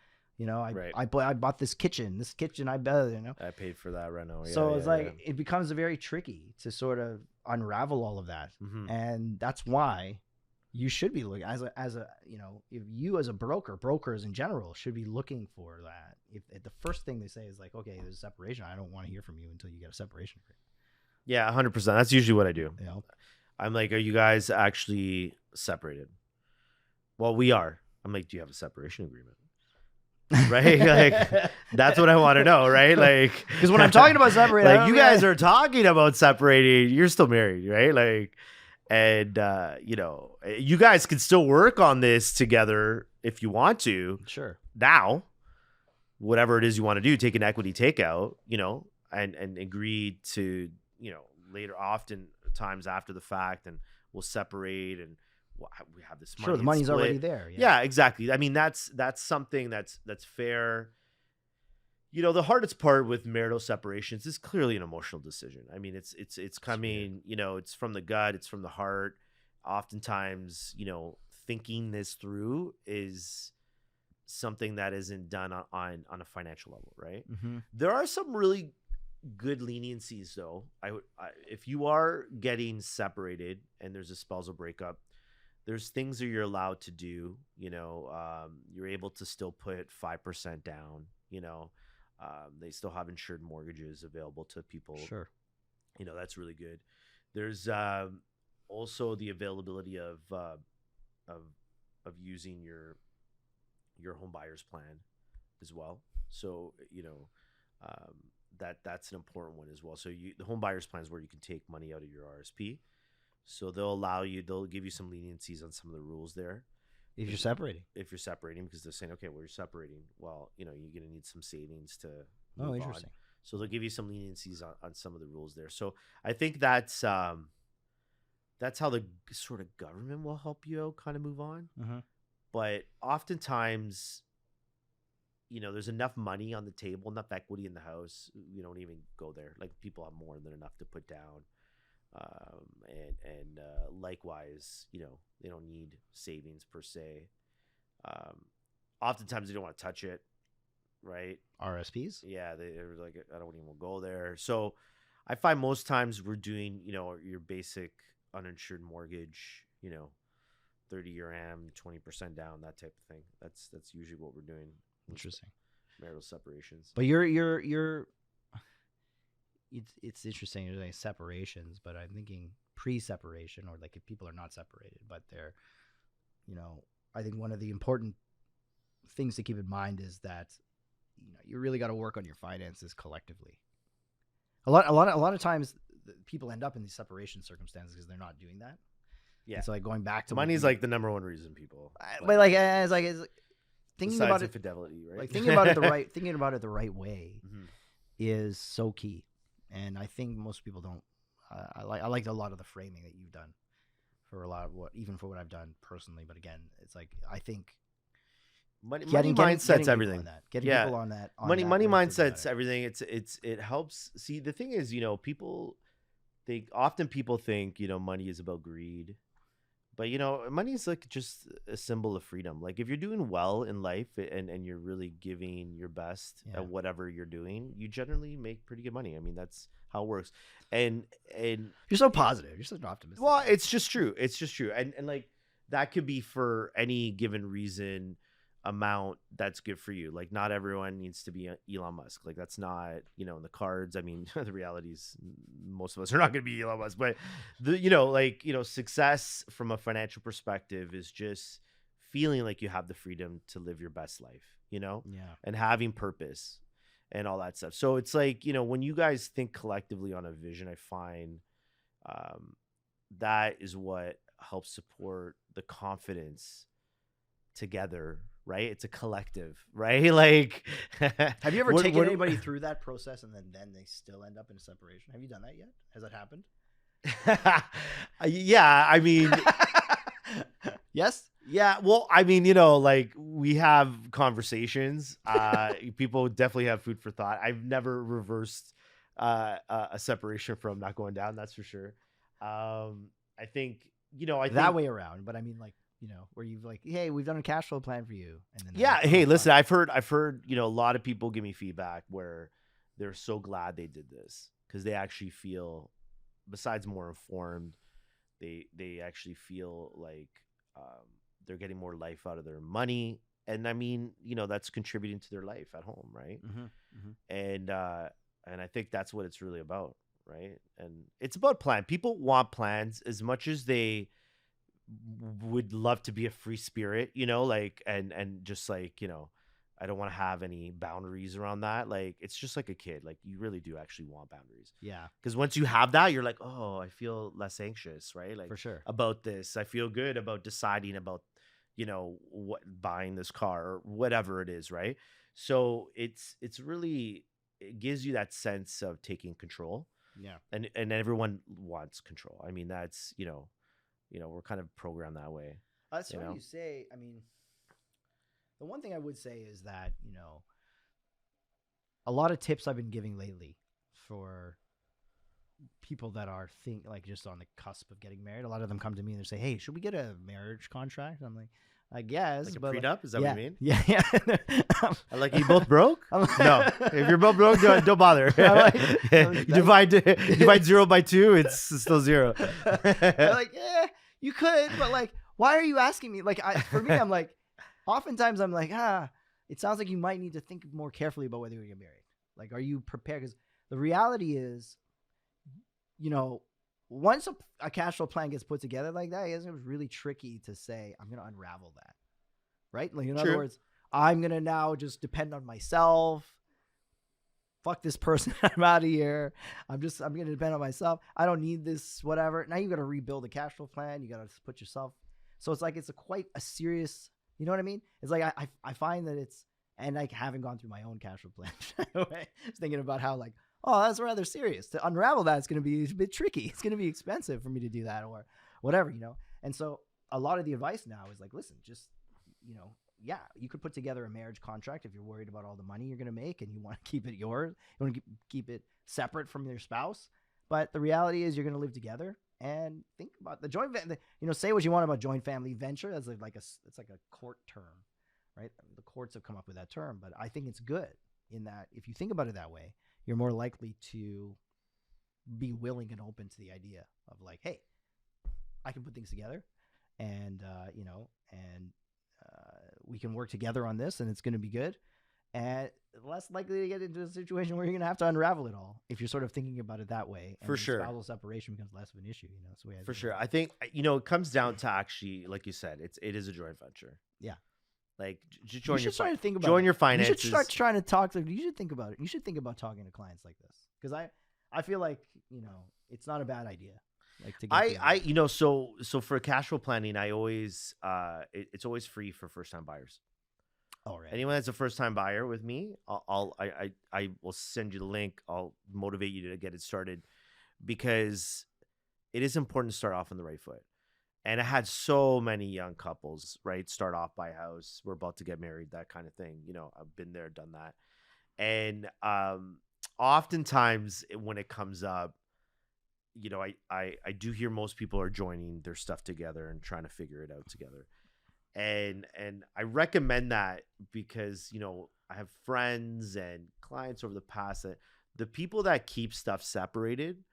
I bought this kitchen. I paid for that reno. So it's it becomes very tricky to sort of unravel all of that. Mm-hmm. And that's why you should be looking if you as a brokers in general should be looking for that. If the first thing they say is like, okay, there's a separation, I don't want to hear from you until you get a separation agreement. Yeah, 100%. That's usually what I do. I'm like, are you guys actually separated? Well, we are. I'm like, do you have a separation agreement? Right, like that's what I want to know, right? Like, because when I'm talking about separating, like you guys are talking about separating, you're still married, right? Like, and you guys can still work on this together if you want to. Sure. Now, whatever it is you want to do, take an equity takeout, and agree to, later, often times after the fact, and we'll separate and. We have this money. Sure, the money's split. already there. Yeah, exactly. I mean, that's something that's fair. The hardest part with marital separations is clearly an emotional decision. I mean, it's coming. It's from the gut. It's from the heart. Oftentimes, thinking this through is something that isn't done on a financial level, right? Mm-hmm. There are some really good leniencies though. If you are getting separated and there's a spousal breakup, there's things that you're allowed to do. You're able to still put 5% down. They still have insured mortgages available to people. Sure. That's really good. There's also the availability of using your home buyer's plan as well. So that's an important one as well. So the home buyer's plan is where you can take money out of your RSP. So they'll give you some leniencies on some of the rules there. If you're separating. If you're separating, because they're saying, okay, well, you're separating. Well, you're going to need some savings to Oh, move interesting. on. So they'll give you some leniencies on some of the rules there. So I think that's how the sort of government will help you out kind of move on. Mm-hmm. But oftentimes, there's enough money on the table, enough equity in the house. We don't even go there. Like, people have more than enough to put down. And likewise, they don't need savings per se. Oftentimes they don't want to touch it, right? RSPs? Yeah, they're like, I don't even go there. So I find most times we're doing, your basic uninsured mortgage, 30-year AM, 20% down, that type of thing. That's usually what we're doing. Interesting. Marital separations. But you're it's interesting. You're saying separations, but I'm thinking pre-separation, or like if people are not separated, but they're, I think one of the important things to keep in mind is that, you really got to work on your finances collectively. A lot of times people end up in these separation circumstances because they're not doing that. Yeah. It's like going back to money's like the number one reason people. But like it's thinking about it, infidelity, right? like thinking about it the right way Mm-hmm. is so key. And I think most people don't. I like a lot of the framing that you've done for a lot of even for what I've done personally. But again, it's like I think money mindset's everything. Getting people on that. Money mindset's everything. It helps. See, the thing is, people think money is about greed. But, money is like just a symbol of freedom. Like, if you're doing well in life and you're really giving your best at whatever you're doing, you generally make pretty good money. I mean, that's how it works. And you're so positive. You're such an optimist. Well, it's just true. And like, that could be for any given reason amount that's good for you. Like, not everyone needs to be Elon Musk. Like, that's not, in the cards. I mean, the reality is most of us are not going to be Elon Musk, but success from a financial perspective is just feeling like you have the freedom to live your best life, and having purpose and all that stuff. So it's like, when you guys think collectively on a vision, I find that is what helps support the confidence together, right? It's a collective, right? Like, have you ever taken anybody through that process and then they still end up in a separation? Have you done that yet? Has that happened? Yeah, I mean, yes. Yeah, well, I mean, like, we have conversations. People definitely have food for thought. I've never reversed a separation from not going down. That's for sure. I think, that way around. But I mean, like, where you've like, hey, we've done a cash flow plan for you. And then hey, listen, I've heard, a lot of people give me feedback where they're so glad they did this because they actually feel, besides more informed, they actually feel like they're getting more life out of their money. And I mean, that's contributing to their life at home, right? Mm-hmm, mm-hmm. And I think that's what it's really about, right? And it's about plan. People want plans as much as they would love to be a free spirit, like, and just like, I don't want to have any boundaries around that. Like, it's just like a kid. Like, you really do actually want boundaries. Yeah. Because once you have that, you're like, oh, I feel less anxious, right? Like, for sure, about this. I feel good about deciding about, what, buying this car or whatever it is, right? So it's really, it gives you that sense of taking control. Yeah. And everyone wants control. I mean, that's, we're kind of programmed that way. That's what you say. I mean, the one thing I would say is that, a lot of tips I've been giving lately for people that are like just on the cusp of getting married, a lot of them come to me and they say, "Hey, should we get a marriage contract?" I'm like, "I guess." Like a but prenup? Is that yeah, what you mean? Yeah. Like, you both broke? I'm like- No. If you're both broke, don't bother. I'm You divide 0 by 2, it's still 0. They're like, "Yeah, you could, but like, why are you asking me?" Like, for me, I'm like, oftentimes I'm like, it sounds like you might need to think more carefully about whether you're gonna get married. Like, are you prepared? Because the reality is, once a cash flow plan gets put together like that, it was really tricky to say, I'm going to unravel that. Right? Like, in other words, I'm going to now just depend on myself. Fuck this person. I'm out of here. I'm going to depend on myself. I don't need this, whatever. Now you got to rebuild a cash flow plan. You got to put yourself. So it's like, it's quite a serious, you know what I mean? It's like, I find that and like having gone through my own cash flow plan, I was thinking about how like, oh, that's rather serious. To unravel that, it's going to be a bit tricky. It's going to be expensive for me to do that or whatever, And so a lot of the advice now is like, listen, just, yeah, you could put together a marriage contract if you're worried about all the money you're going to make and you want to keep it yours. You want to keep it separate from your spouse. But the reality is you're going to live together and think about the joint, say what you want about joint family venture. That's it's like a court term, right? The courts have come up with that term, but I think it's good in that if you think about it that way, you're more likely to be willing and open to the idea of like, hey, I can put things together and, we can work together on this and it's going to be good. And less likely to get into a situation where you're going to have to unravel it all if you're sort of thinking about it that way. And For sure. Spousal separation becomes less of an issue, That's the way For sure. I think, it comes down to actually, like you said, it is a joint venture. Yeah. Like, just join your finances. finances. You should start trying to talk to. You should think about it. You should think about talking to clients like this because I feel like it's not a bad idea. Like to get so for cash flow planning, I always it's always free for first time buyers. All right. Anyone that's a first time buyer with me, I will send you the link. I'll motivate you to get it started because it is important to start off on the right foot. And I had so many young couples, right, start off buy a house, we're about to get married, that kind of thing. I've been there, done that. And oftentimes when it comes up, I do hear most people are joining their stuff together and trying to figure it out together. And I recommend that because, I have friends and clients over the past that the people that keep stuff separated,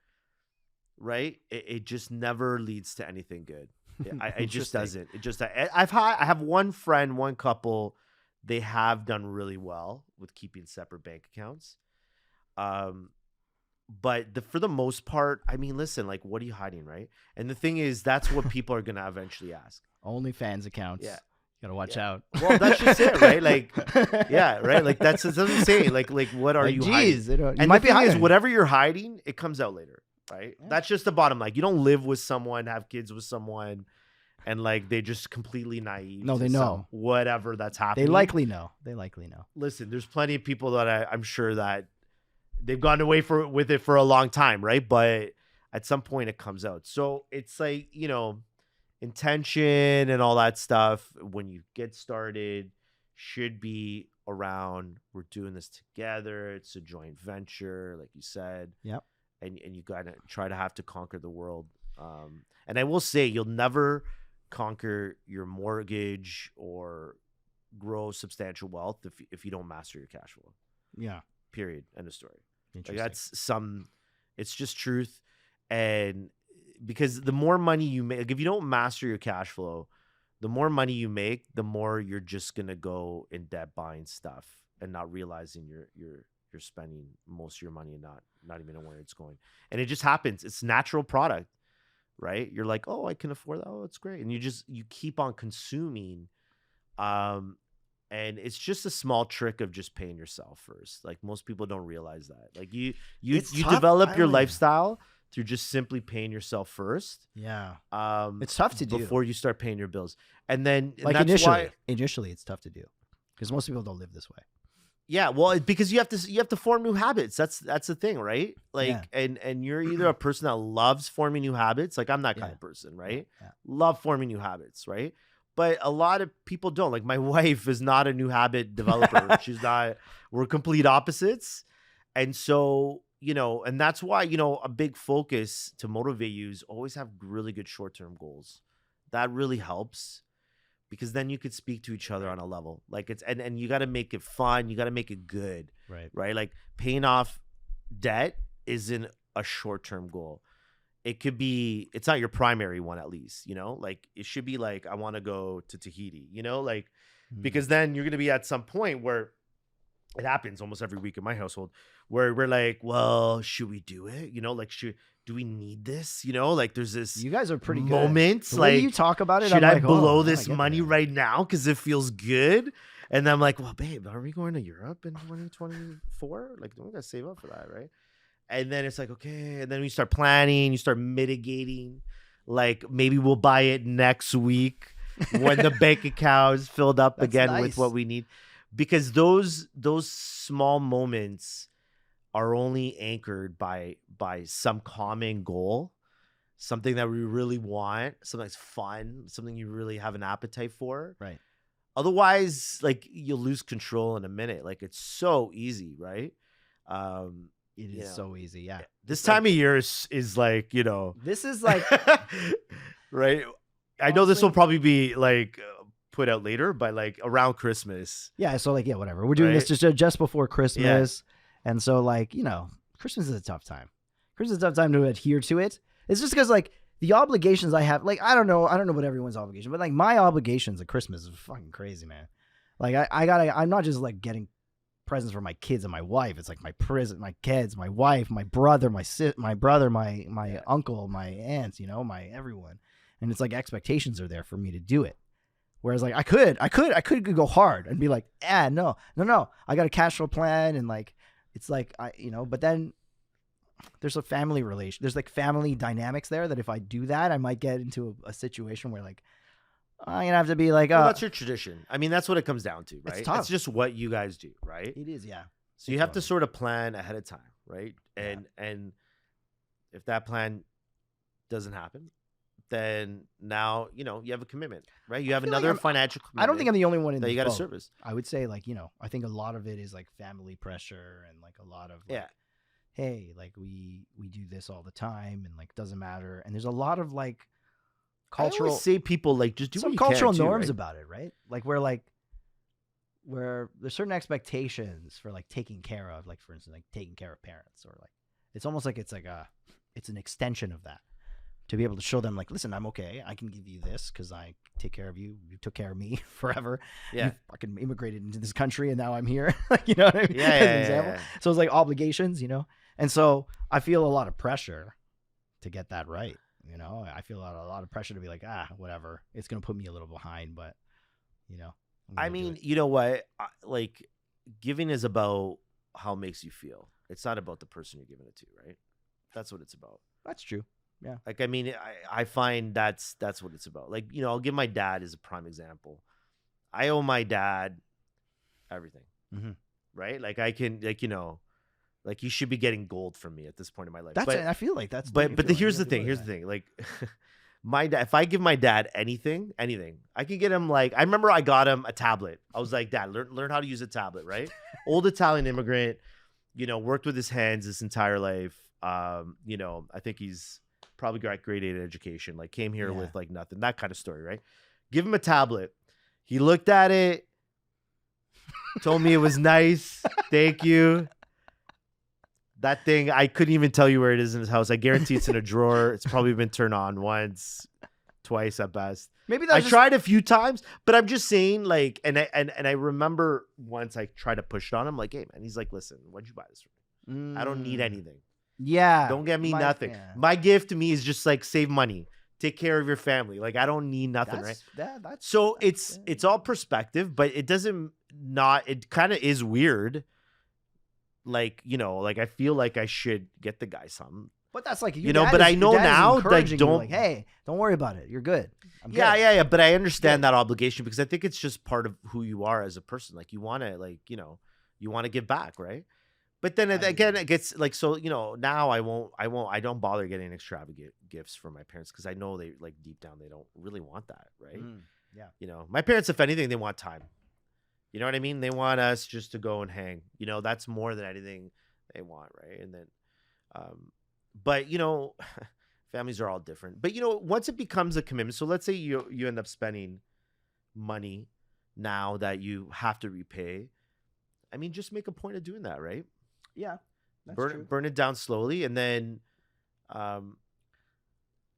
right, it just never leads to anything good. It just doesn't. I have one friend, one couple, they have done really well with keeping separate bank accounts. But for the most part, I mean, listen, like, what are you hiding, right? And the thing is, that's what people are going to eventually ask. OnlyFans accounts. Yeah. You gotta watch out. Well, that's just it, right? Like, yeah, right? Like, that's what I'm saying. Like, what are you hiding? And the thing is, whatever you're hiding, it comes out later, right? Yeah. That's just the bottom. Like, you don't live with someone, have kids with someone, and like they just completely naive. No, they know whatever that's happening. They likely know. Listen, there's plenty of people that I'm sure that they've gone away with it for a long time, right? But at some point it comes out. So it's like, intention and all that stuff when you get started should be around, we're doing this together. It's a joint venture, like you said. Yep. And you gotta try to have to conquer the world. And I will say, you'll never conquer your mortgage or grow substantial wealth if you don't master your cash flow. Yeah. Period. End of story. Like it's just truth. And because the more money you make, like if you don't master your cash flow, the more money you make, the more you're just gonna go in debt buying stuff and not realizing you're spending most of your money and not even knowing where it's going. And it just happens. It's natural product, right? You're like, oh, I can afford that. Oh, it's great. And you keep on consuming. And it's just a small trick of just paying yourself first. Like most people don't realize that. Like you develop your lifestyle through just simply paying yourself first. Yeah. It's tough to do before you start paying your bills. And then like initially it's tough to do because most people don't live this way. Yeah, well, because you have to form new habits. That's the thing, right? Like, and you're either a person that loves forming new habits, like I'm that kind of person, right? Yeah. Love forming new habits, right? But a lot of people don't. Like my wife is not a new habit developer. She's not. We're complete opposites, and so and that's why, a big focus to motivate you is always have really good short-term goals. That really helps because then you could speak to each other on a level. Like and you got to make it fun. You got to make it good. Right. Like paying off debt isn't a short-term goal. It's not your primary one, at least, like it should be like, I want to go to Tahiti, like, because then you're going to be at some point where it happens almost every week in my household where we're like, well, should we do it? Like, do we need this? Like there's this, you guys are pretty moments good. The like way you talk about it, should I'm I like, blow this money right now because it feels good? And I'm like, well, babe, are we going to Europe in 2024? Like, don't we gotta save up for that, right? And then it's like, okay. And then we start planning, you start mitigating. Like maybe we'll buy it next week when the bank account is filled up again with what we need. Because those small moments are only anchored by some common goal, something that we really want, something that's fun, something you really have an appetite for. Right. Otherwise, like you'll lose control in a minute. Like it's so easy, right? It is so easy, yeah. This time of year is like, this is like, right? I know this will probably be like put out later, but like around Christmas. Yeah, so like, yeah, whatever. We're doing this just before Christmas. Yeah. And so like, Christmas is a tough time. Christmas is a tough time to adhere to it. It's just because like the obligations I have, like, I don't know what everyone's obligation, but like my obligations at Christmas is fucking crazy, man. Like I'm not just like getting presents for my kids and my wife. It's like my kids, my wife, my brother, my uncle, my aunts, my everyone. And it's like expectations are there for me to do it. Whereas like I could go hard and be like, no, I got a cash flow plan. And like, it's like, but then there's a family relation. There's like family dynamics there that if I do that, I might get into a situation where like, I'm going to have to be like, well, that's your tradition. I mean, that's what it comes down to, right? It's just what you guys do, right? It is, yeah. So you have to sort of plan ahead of time, right? And if that plan doesn't happen, then now, you have a commitment, right? You have another financial commitment. I don't think I'm the only one in that you got to boat. service. I would say like, I think a lot of it is like family pressure and like a lot of like, hey, like we do this all the time and like doesn't matter. And there's a lot of like cultural, I always say people like just do some what you cultural can too, norms right? about it, right? Like where there's certain expectations for like taking care of, like for instance, like taking care of parents, or like it's almost like it's an extension of that. To be able to show them like, listen, I'm okay. I can give you this because I take care of you. You took care of me forever. Yeah. You fucking immigrated into this country and now I'm here. You know what I mean? Yeah, As an example. So it's like obligations, And so I feel a lot of pressure to get that right. I feel a lot of pressure to be like, whatever. It's going to put me a little behind, but I mean, you know what? Like giving is about how it makes you feel. It's not about the person you're giving it to, right? That's what it's about. That's true. Yeah. Like, I mean, I find that's what it's about. Like, I'll give my dad as a prime example. I owe my dad everything, right? Like I can, like he should be getting gold from me at this point in my life. I feel like that's. But here's the thing. Like, my dad. If I give my dad anything, I can get him. Like, I remember I got him a tablet. I was like, Dad, learn how to use a tablet, right? Old Italian immigrant, worked with his hands this entire life. I think he's probably got grade 8 education, like came here with like nothing, that kind of story, right? Give him a tablet. He looked at it, told me it was nice. Thank you. That thing, I couldn't even tell you where it is in his house. I guarantee it's in a drawer. It's probably been turned on once, twice at best. Maybe I tried a few times, but I'm just saying, like, and I remember once I tried to push it on him, like, hey man, he's like, listen, why'd you buy this for me? I don't need anything. Yeah. Don't get me nothing. Yeah. My gift to me is just like save money, take care of your family. Like I don't need nothing, right? It's all perspective, but it doesn't it kind of is weird. Like, like I feel like I should get the guy something. But that's like, but I know now, like, don't hey, don't worry about it. You're good. Yeah. But I understand that obligation because I think it's just part of who you are as a person. Like you want to, like, you want to give back, right? But then again, it gets like, so, now I don't bother getting extravagant gifts from my parents because I know they, like, deep down, they don't really want that, right? Yeah. My parents, if anything, they want time. You know what I mean? They want us just to go and hang. That's more than anything they want, right? And then, But families are all different. But once it becomes a commitment, so let's say you end up spending money now that you have to repay. I mean, just make a point of doing that, right? Yeah, that's true. Burn it down slowly, and then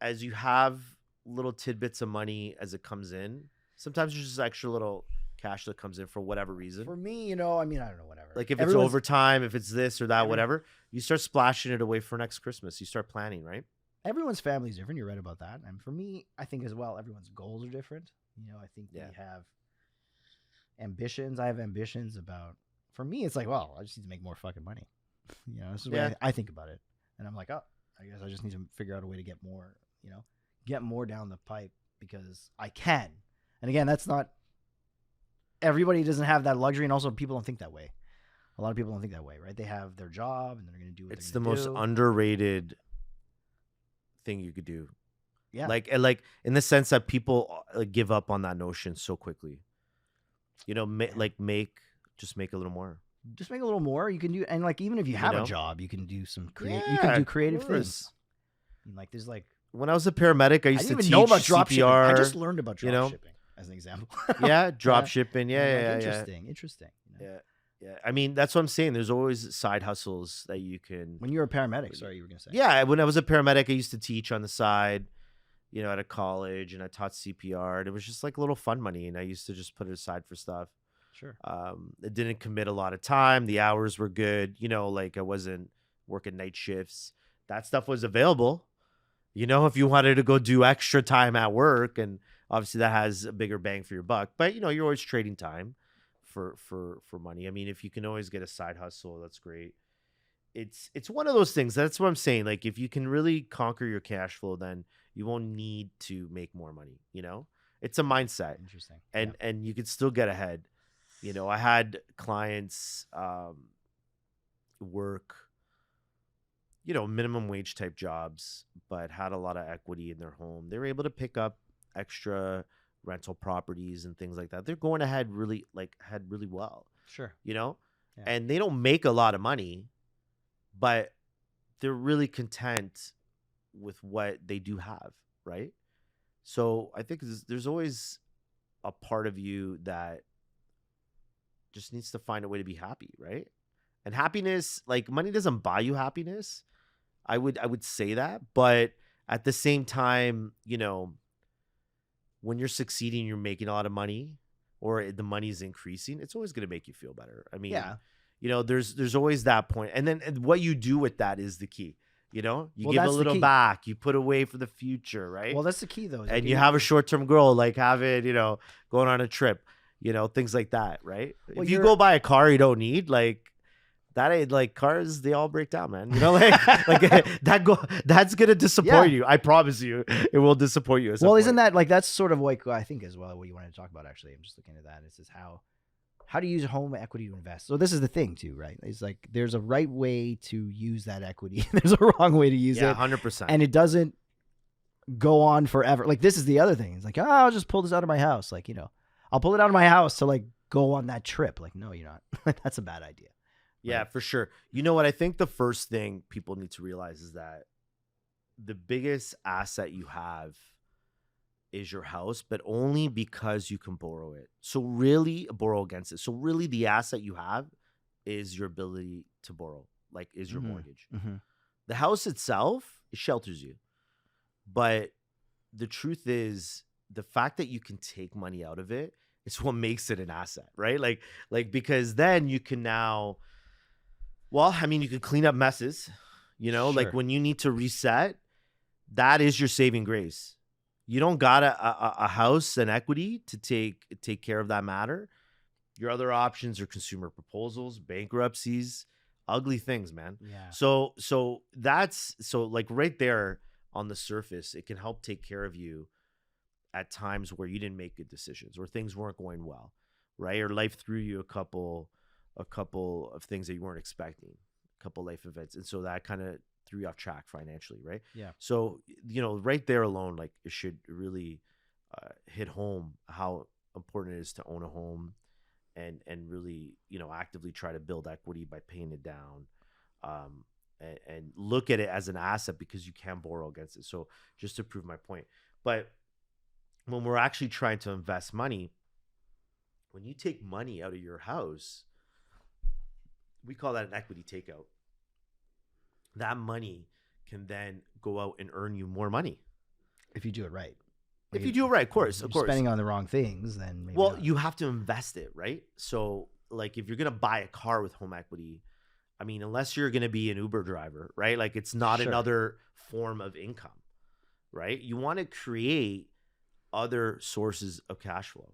as you have little tidbits of money as it comes in, sometimes there's just extra little cash that comes in for whatever reason. For me, I mean, I don't know, whatever. Like if it's overtime, if it's this or that, whatever, you start splashing it away for next Christmas. You start planning, right? Everyone's family is different. You're right about that. And for me, I think as well, everyone's goals are different. I think we have ambitions. I have ambitions about. For me, it's like, well, I just need to make more fucking money. This is the way I think about it. And I'm like, oh, I guess I just need to figure out a way to get more. Get more down the pipe because I can. And again, that's not. Everybody doesn't have that luxury, and also people don't think that way. A lot of people don't think that way, right? They have their job, and they're going to do what it's they're the going to do. most underrated thing you could do. Yeah. Like in the sense that people give up on that notion so quickly. Just make a little more. Just make a little more. You can do, and like even if you have a job, you can do some you can do creative things. I mean, like there's like when I was a paramedic, I used to teach know about drop CPR. shipping. I just learned about drop shipping as an example. Drop shipping. Yeah. Interesting. Yeah. I mean, that's what I'm saying. There's always side hustles that you can. When you were a paramedic, sorry, you were gonna say. Yeah, when I was a paramedic, I used to teach on the side, at a college, and I taught CPR. And it was just like a little fun money, and I used to just put it aside for stuff. Sure. It didn't commit a lot of time. The hours were good. Like I wasn't working night shifts. That stuff was available. If you wanted to go do extra time at work, and obviously that has a bigger bang for your buck. But you're always trading time for money. I mean, if you can always get a side hustle, that's great. It's one of those things. That's what I'm saying. Like if you can really conquer your cash flow, then you won't need to make more money. It's a mindset. Interesting. And you can still get ahead. I had clients work, minimum wage type jobs, but had a lot of equity in their home. They were able to pick up extra rental properties and things like that. They're going ahead really well. Sure. And they don't make a lot of money, but they're really content with what they do have, right? So I think there's always a part of you that just needs to find a way to be happy, right? And happiness, like money doesn't buy you happiness. I would say that, but at the same time, when you're succeeding, you're making a lot of money, or the money's increasing, it's always going to make you feel better. I mean, there's always that point, and then what you do with that is the key. You give a little back, you put away for the future, right? Well, that's the key though. And you have a short-term goal, like have it, going on a trip. Things like that, right? Well, if you go buy a car you don't need, like that ain't like cars, they all break down, man. That's gonna disappoint you. I promise you, it will disappoint you. Well, isn't that like that's sort of like I think as well what you wanted to talk about? Actually, I'm just looking at that. It's just how do you use home equity to invest? So this is the thing too, right? It's like there's a right way to use that equity. There's a wrong way to use it. 100%. And it doesn't go on forever. Like this is the other thing. It's like, I'll just pull this out of my house. Like, I'll pull it out of my house to like go on that trip. Like, no, you're not. That's a bad idea. Yeah, for sure. You know what? I think the first thing people need to realize is that the biggest asset you have is your house, but only because you can borrow it. So really borrow against it. So really the asset you have is your ability to borrow, like is your mortgage. Mm-hmm. The house itself, it shelters you. But the truth is the fact that you can take money out of it is what makes it an asset, right? Like because then you can now, you can clean up messes, Sure. Like when you need to reset, that is your saving grace. You don't got a house and equity to take care of that matter. Your other options are consumer proposals, bankruptcies, ugly things, man. Yeah. So like right there on the surface, it can help take care of you at times where you didn't make good decisions or things weren't going well, right? Or life threw you a couple of things that you weren't expecting, a couple life events. And so that kind of threw you off track financially, right? Yeah. So, right there alone, like it should really hit home how important it is to own a home and really, actively try to build equity by paying it down. and look at it as an asset because you can borrow against it. So just to prove my point. But when we're actually trying to invest money, when you take money out of your house, we call that an equity takeout. That money can then go out and earn you more money. If you do it right. If you do it right, of course. Spending on the wrong things, then maybe not. You have to invest it, right? So like if you're going to buy a car with home equity, I mean, unless you're going to be an Uber driver, right? Like it's not another form of income, right? You want to create other sources of cash flow.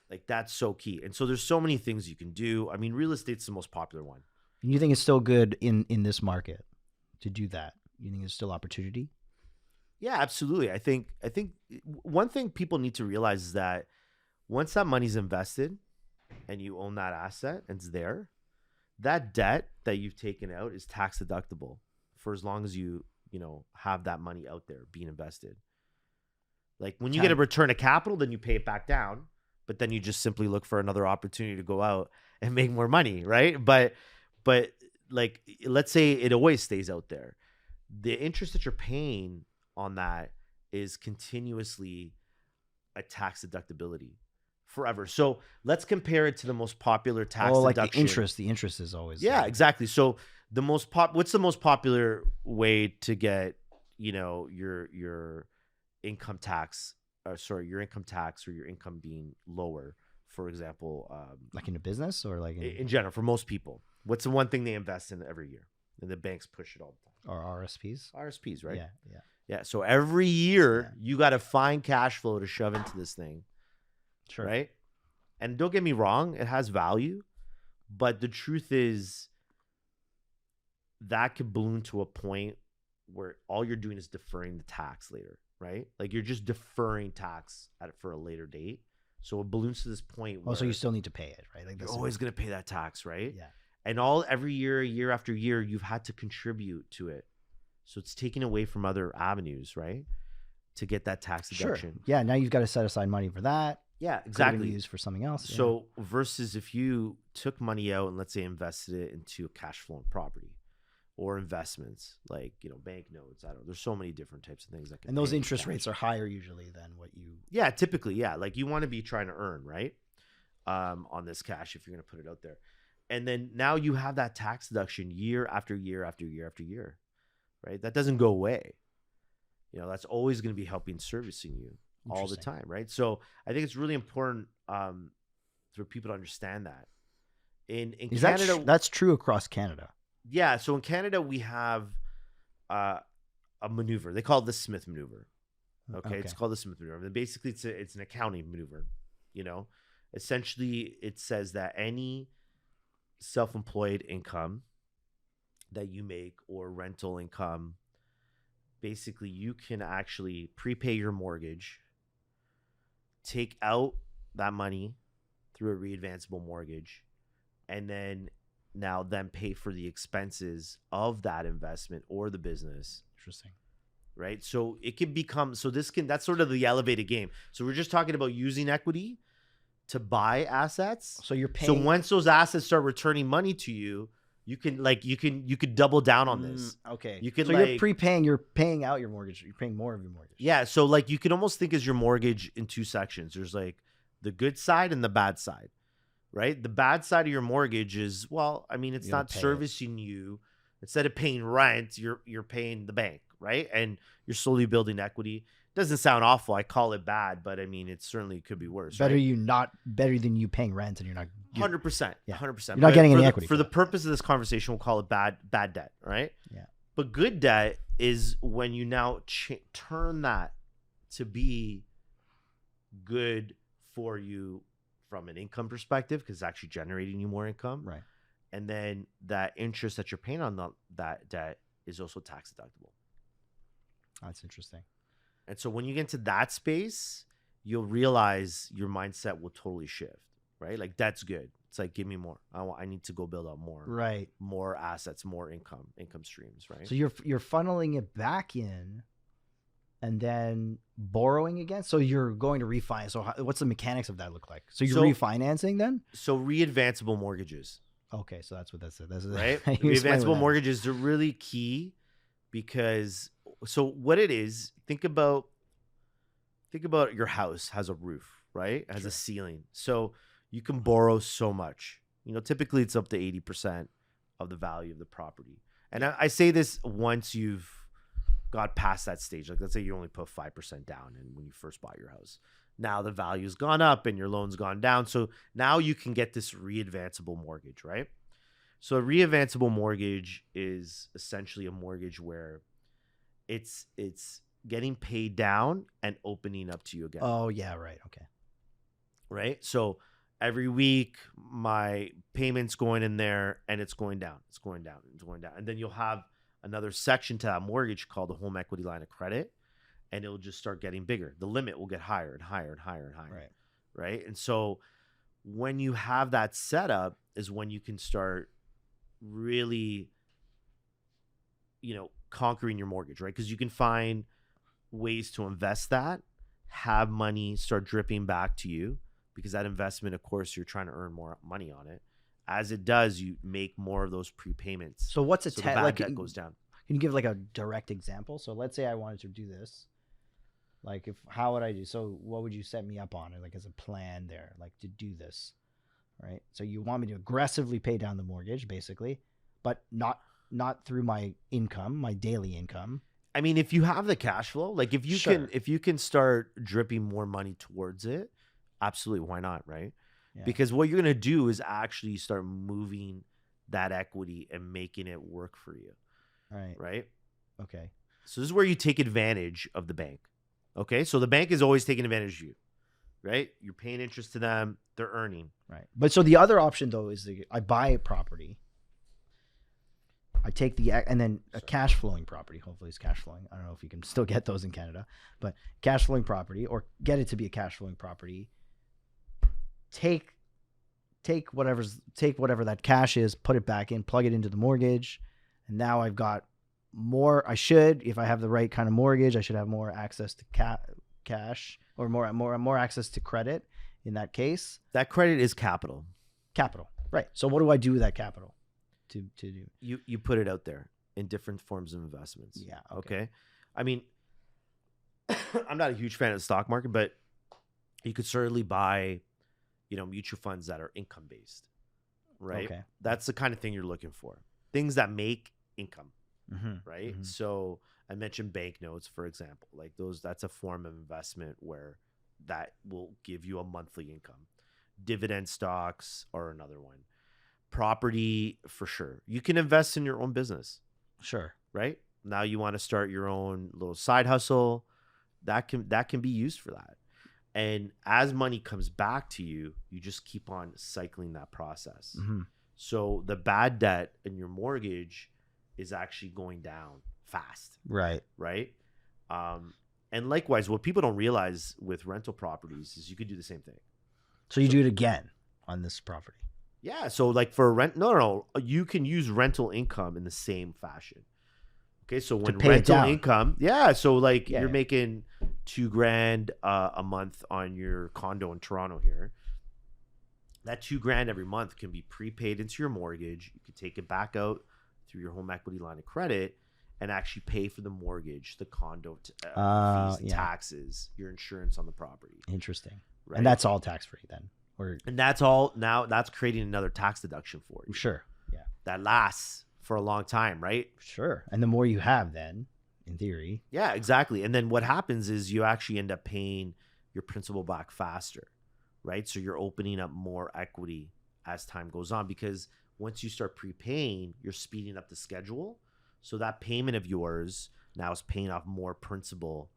Like that's so key. And so there's so many things you can do. I mean, real estate's the most popular one. You think it's still good in this market to do that? You think there's still opportunity? Yeah, absolutely. I think one thing people need to realize is that once that money's invested and you own that asset and it's there, that debt that you've taken out is tax deductible for as long as you have that money out there being invested. Like when you get a return of capital, then you pay it back down, but then you just simply look for another opportunity to go out and make more money, right? But like let's say it always stays out there. The interest that you're paying on that is continuously a tax deductibility forever. So let's compare it to the most popular tax deduction. The interest is always exactly. So the what's the most popular way to get your income tax your income tax or your income being lower, for example, like in a business or like in general for most people? What's the one thing they invest in every year and the banks push it all the time? Or RSPs, right? Yeah. So every year you got to find cash flow to shove into this thing. Sure. Right. And don't get me wrong, it has value, but the truth is that could balloon to a point where all you're doing is deferring the tax later, right? Like you're just deferring tax for a later date. So it balloons to this point where so you still need to pay it, right? Like you're always going to pay that tax, right? Yeah. And every year after year, you've had to contribute to it. So it's taken away from other avenues, right? To get that tax deduction. Sure. Yeah. Now you've got to set aside money for that. Yeah, exactly. Used for something else. So versus if you took money out and let's say invested it into a cash flowing property or investments like bank notes. I don't know. There's so many different types of things that can. And those interest rates are higher usually than what you. Yeah, typically, yeah. Like you want to be trying to earn, right? On this cash if you're going to put it out there, and then now you have that tax deduction year after year after year after year, right? That doesn't go away. That's always going to be helping servicing you all the time, right? So I think it's really important for people to understand that. In Canada, that's true across Canada. Yeah. So in Canada, we have a maneuver. They call it the Smith maneuver. Okay. It's called the Smith maneuver. And basically, it's an accounting maneuver. Essentially, it says that any self-employed income that you make or rental income, basically, you can actually prepay your mortgage, take out that money through a readvanceable mortgage, and then pay for the expenses of that investment or the business. Interesting. Right? So it can become, that's sort of the elevated game. So we're just talking about using equity to buy assets. So you're paying. So once those assets start returning money to you, you could double down on this. Okay. You can you're prepaying, you're paying out your mortgage. You're paying more of your mortgage. Yeah. So like you can almost think as your mortgage in two sections. There's like the good side and the bad side, right? The bad side of your mortgage is, it's not servicing you. Instead of paying rent, you're paying the bank, right? And you're slowly building equity. Doesn't sound awful. I call it bad, but I mean, it certainly could be worse. Better than you paying rent and you're not 100%. Yeah. 100%. You're not getting any equity. For the purpose of this conversation, we'll call it bad debt, right? Yeah. But good debt is when you now turn that to be good for you from an income perspective, because it's actually generating you more income. Right. And then that interest that you're paying on that debt is also tax deductible. That's interesting. And so when you get into that space, you'll realize your mindset will totally shift, right? Like that's good. It's like, give me more. I need to go build up more, right? More assets, more income streams, right? So you're funneling it back in, and then borrowing again. So you're going to refinance. So what's the mechanics of that look like? So you're refinancing then? So readvanceable mortgages. Okay, so that's what that said. That's right? you explain what Readvanceable that is. mortgages are really key because so what it is, think about your house has a roof, right? It has a Sure. ceiling. So you can borrow so much. Typically it's up to 80% of the value of the property. And I say this once you've got past that stage. Like let's say you only put 5% down and when you first bought your house. Now the value's gone up and your loan's gone down. So now you can get this readvanceable mortgage, right? So a readvanceable mortgage is essentially a mortgage where it's getting paid down and opening up to you again. Oh yeah, right. Okay. Right? So every week my payment's going in there and it's going down. It's going down. It's going down. And then you'll have another section to that mortgage called the home equity line of credit, and it'll just start getting bigger. The limit will get higher and higher and higher and higher. Right. Right? And so when you have that setup is when you can start really conquering your mortgage, right? Because you can find ways to invest that, have money start dripping back to you, because that investment, of course, you're trying to earn more money on it. As it does, you make more of those prepayments. So what's a the bad like? debt goes down. Can you give like a direct example? So let's say I wanted to do this. Like, how would I do? So what would you set me up on, like as a plan there, like to do this, right? So you want me to aggressively pay down the mortgage, basically, but not through my income, my daily income. I mean, if you have the cash flow, like if you can start dripping more money towards it, absolutely, why not, right? Yeah. Because what you're gonna do is actually start moving that equity and making it work for you, Right. right? Okay. So this is where you take advantage of the bank. Okay, so the bank is always taking advantage of you, right? You're paying interest to them; they're earning. Right. But so the other option though is I buy a property. I take and then a cash flowing property. Hopefully it's cash flowing. I don't know if you can still get those in Canada, but cash flowing property, or get it to be a cash flowing property. Take whatever that cash is, put it back in, plug it into the mortgage, and now I've got more. If I have the right kind of mortgage, I should have more access to cash, or more access to credit. In that case, that credit is capital. Right. So what do I do with that capital? To do, you put it out there in different forms of investments. Yeah. Okay. I mean, I'm not a huge fan of the stock market, but you could certainly buy, mutual funds that are income based, right? Okay. That's the kind of thing you're looking for. Things that make income, right? Mm-hmm. So I mentioned bank notes, for example, like that's a form of investment where that will give you a monthly income. Dividend stocks are another one. Property, for sure. You can invest in your own business. Sure. Right? Now you want to start your own little side hustle. That can be used for that. And as money comes back to you, you just keep on cycling that process. Mm-hmm. So the bad debt in your mortgage is actually going down fast. Right. Right? And likewise, what people don't realize with rental properties is you could do the same thing. So you do it again on this property. Yeah, so like for rent, no, you can use rental income in the same fashion. Okay, so when rental income, so like you're making $2,000 a month on your condo in Toronto here. That $2,000 every month can be prepaid into your mortgage. You can take it back out through your home equity line of credit and actually pay for the mortgage, the condo fees, taxes, your insurance on the property. Interesting, right? And that's all tax free then. And that's all. Now that's creating another tax deduction for you. Sure. Yeah. That lasts for a long time, right? Sure. And the more you have then, in theory. Yeah, exactly. And then what happens is you actually end up paying your principal back faster, right? So you're opening up more equity as time goes on, because once you start prepaying, you're speeding up the schedule. So that payment of yours now is paying off more principal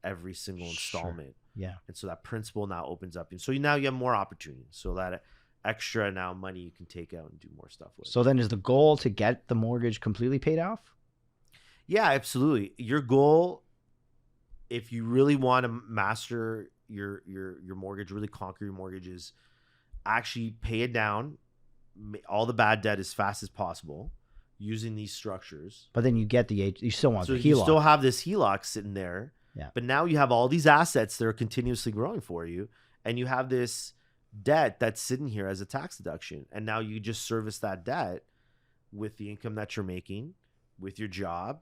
every single installment. Sure. Yeah. And so that principal now opens up. And so now you have more opportunity. So that extra now money you can take out and do more stuff with. So then is the goal to get the mortgage completely paid off? Yeah, absolutely. Your goal, if you really want to master your mortgage, really conquer your mortgage, is actually pay it down, all the bad debt as fast as possible using these structures. But then you get you still want the HELOC. You still have this HELOC sitting there. Yeah. But now you have all these assets that are continuously growing for you, and you have this debt that's sitting here as a tax deduction. And now you just service that debt with the income that you're making, with your job.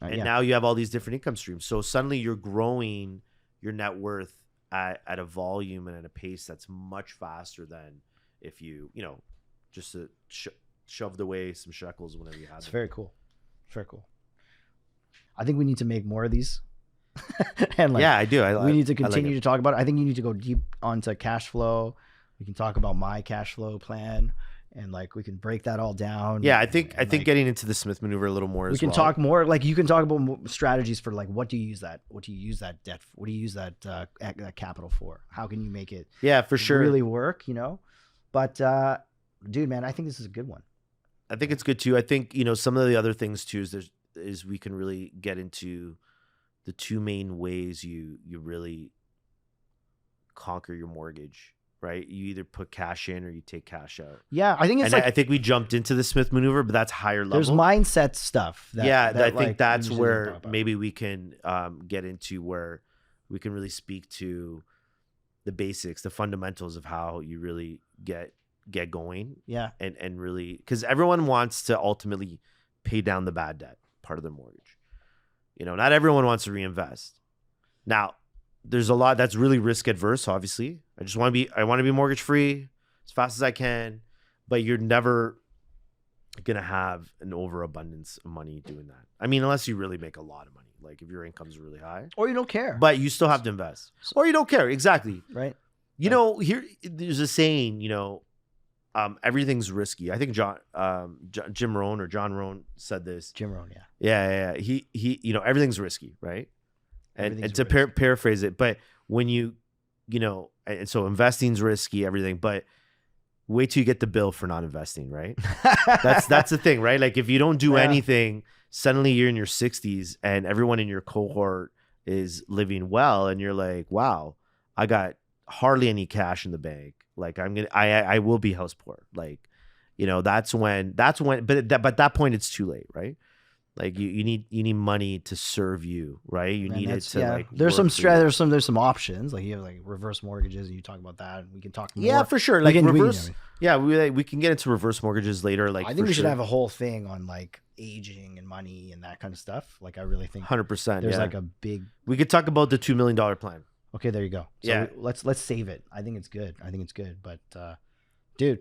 And now you have all these different income streams. So suddenly you're growing your net worth at a volume and at a pace that's much faster than if you, just shoved away some shekels whenever you had It's them. very cool. Very cool. I think we need to make more of these. And Yeah, I do. We need to continue to talk about it. I think you need to go deep onto cash flow. We can talk about my cash flow plan, and like we can break that all down. Yeah, I think like, getting into the Smith maneuver a little more. We can talk more. Like you can talk about strategies for like what do you use that debt? What do you use that capital for? How can you make it? Yeah, for sure. Really work, But dude, man, I think this is a good one. I think it's good too. I think some of the other things too is we can really get into the two main ways you really conquer your mortgage, right? You either put cash in or you take cash out. Yeah, I think it's I think we jumped into the Smith maneuver, but that's higher level. There's mindset stuff. I think that's where maybe we can get into where we can really speak to the basics, the fundamentals of how you really get going. Yeah. And really, because everyone wants to ultimately pay down the bad debt part of their mortgage. Not everyone wants to reinvest. Now, there's a lot that's really risk adverse, obviously. I want to be mortgage free as fast as I can, but you're never going to have an overabundance of money doing that. I mean, unless you really make a lot of money, like if your income's really high. Or you don't care. But you still have to invest. Or you don't care. Exactly. Right. Here there's a saying, everything's risky. I think Jim Rohn or John Rohn said this. Jim Rohn, yeah. Yeah. He everything's risky, right? And to paraphrase it, but when and so investing's risky, everything, but wait till you get the bill for not investing, right? That's the thing, right? Like if you don't do anything, suddenly you're in your 60s and everyone in your cohort is living well, and you're like, wow, I got hardly any cash in the bank. Like I will be house poor. Like, that's when, but at that point it's too late, right? Like you need money to serve you, right? You need it to like. There's some options. Like you have like reverse mortgages, and you talk about that. And we can talk more. Yeah, for sure. Like reverse. We can get into reverse mortgages later. Like I think we should have a whole thing on like aging and money and that kind of stuff. Like I really think 100%. There's like a big. We could talk about the $2 million plan. Okay, there you go. So let's save it. I think it's good. But dude,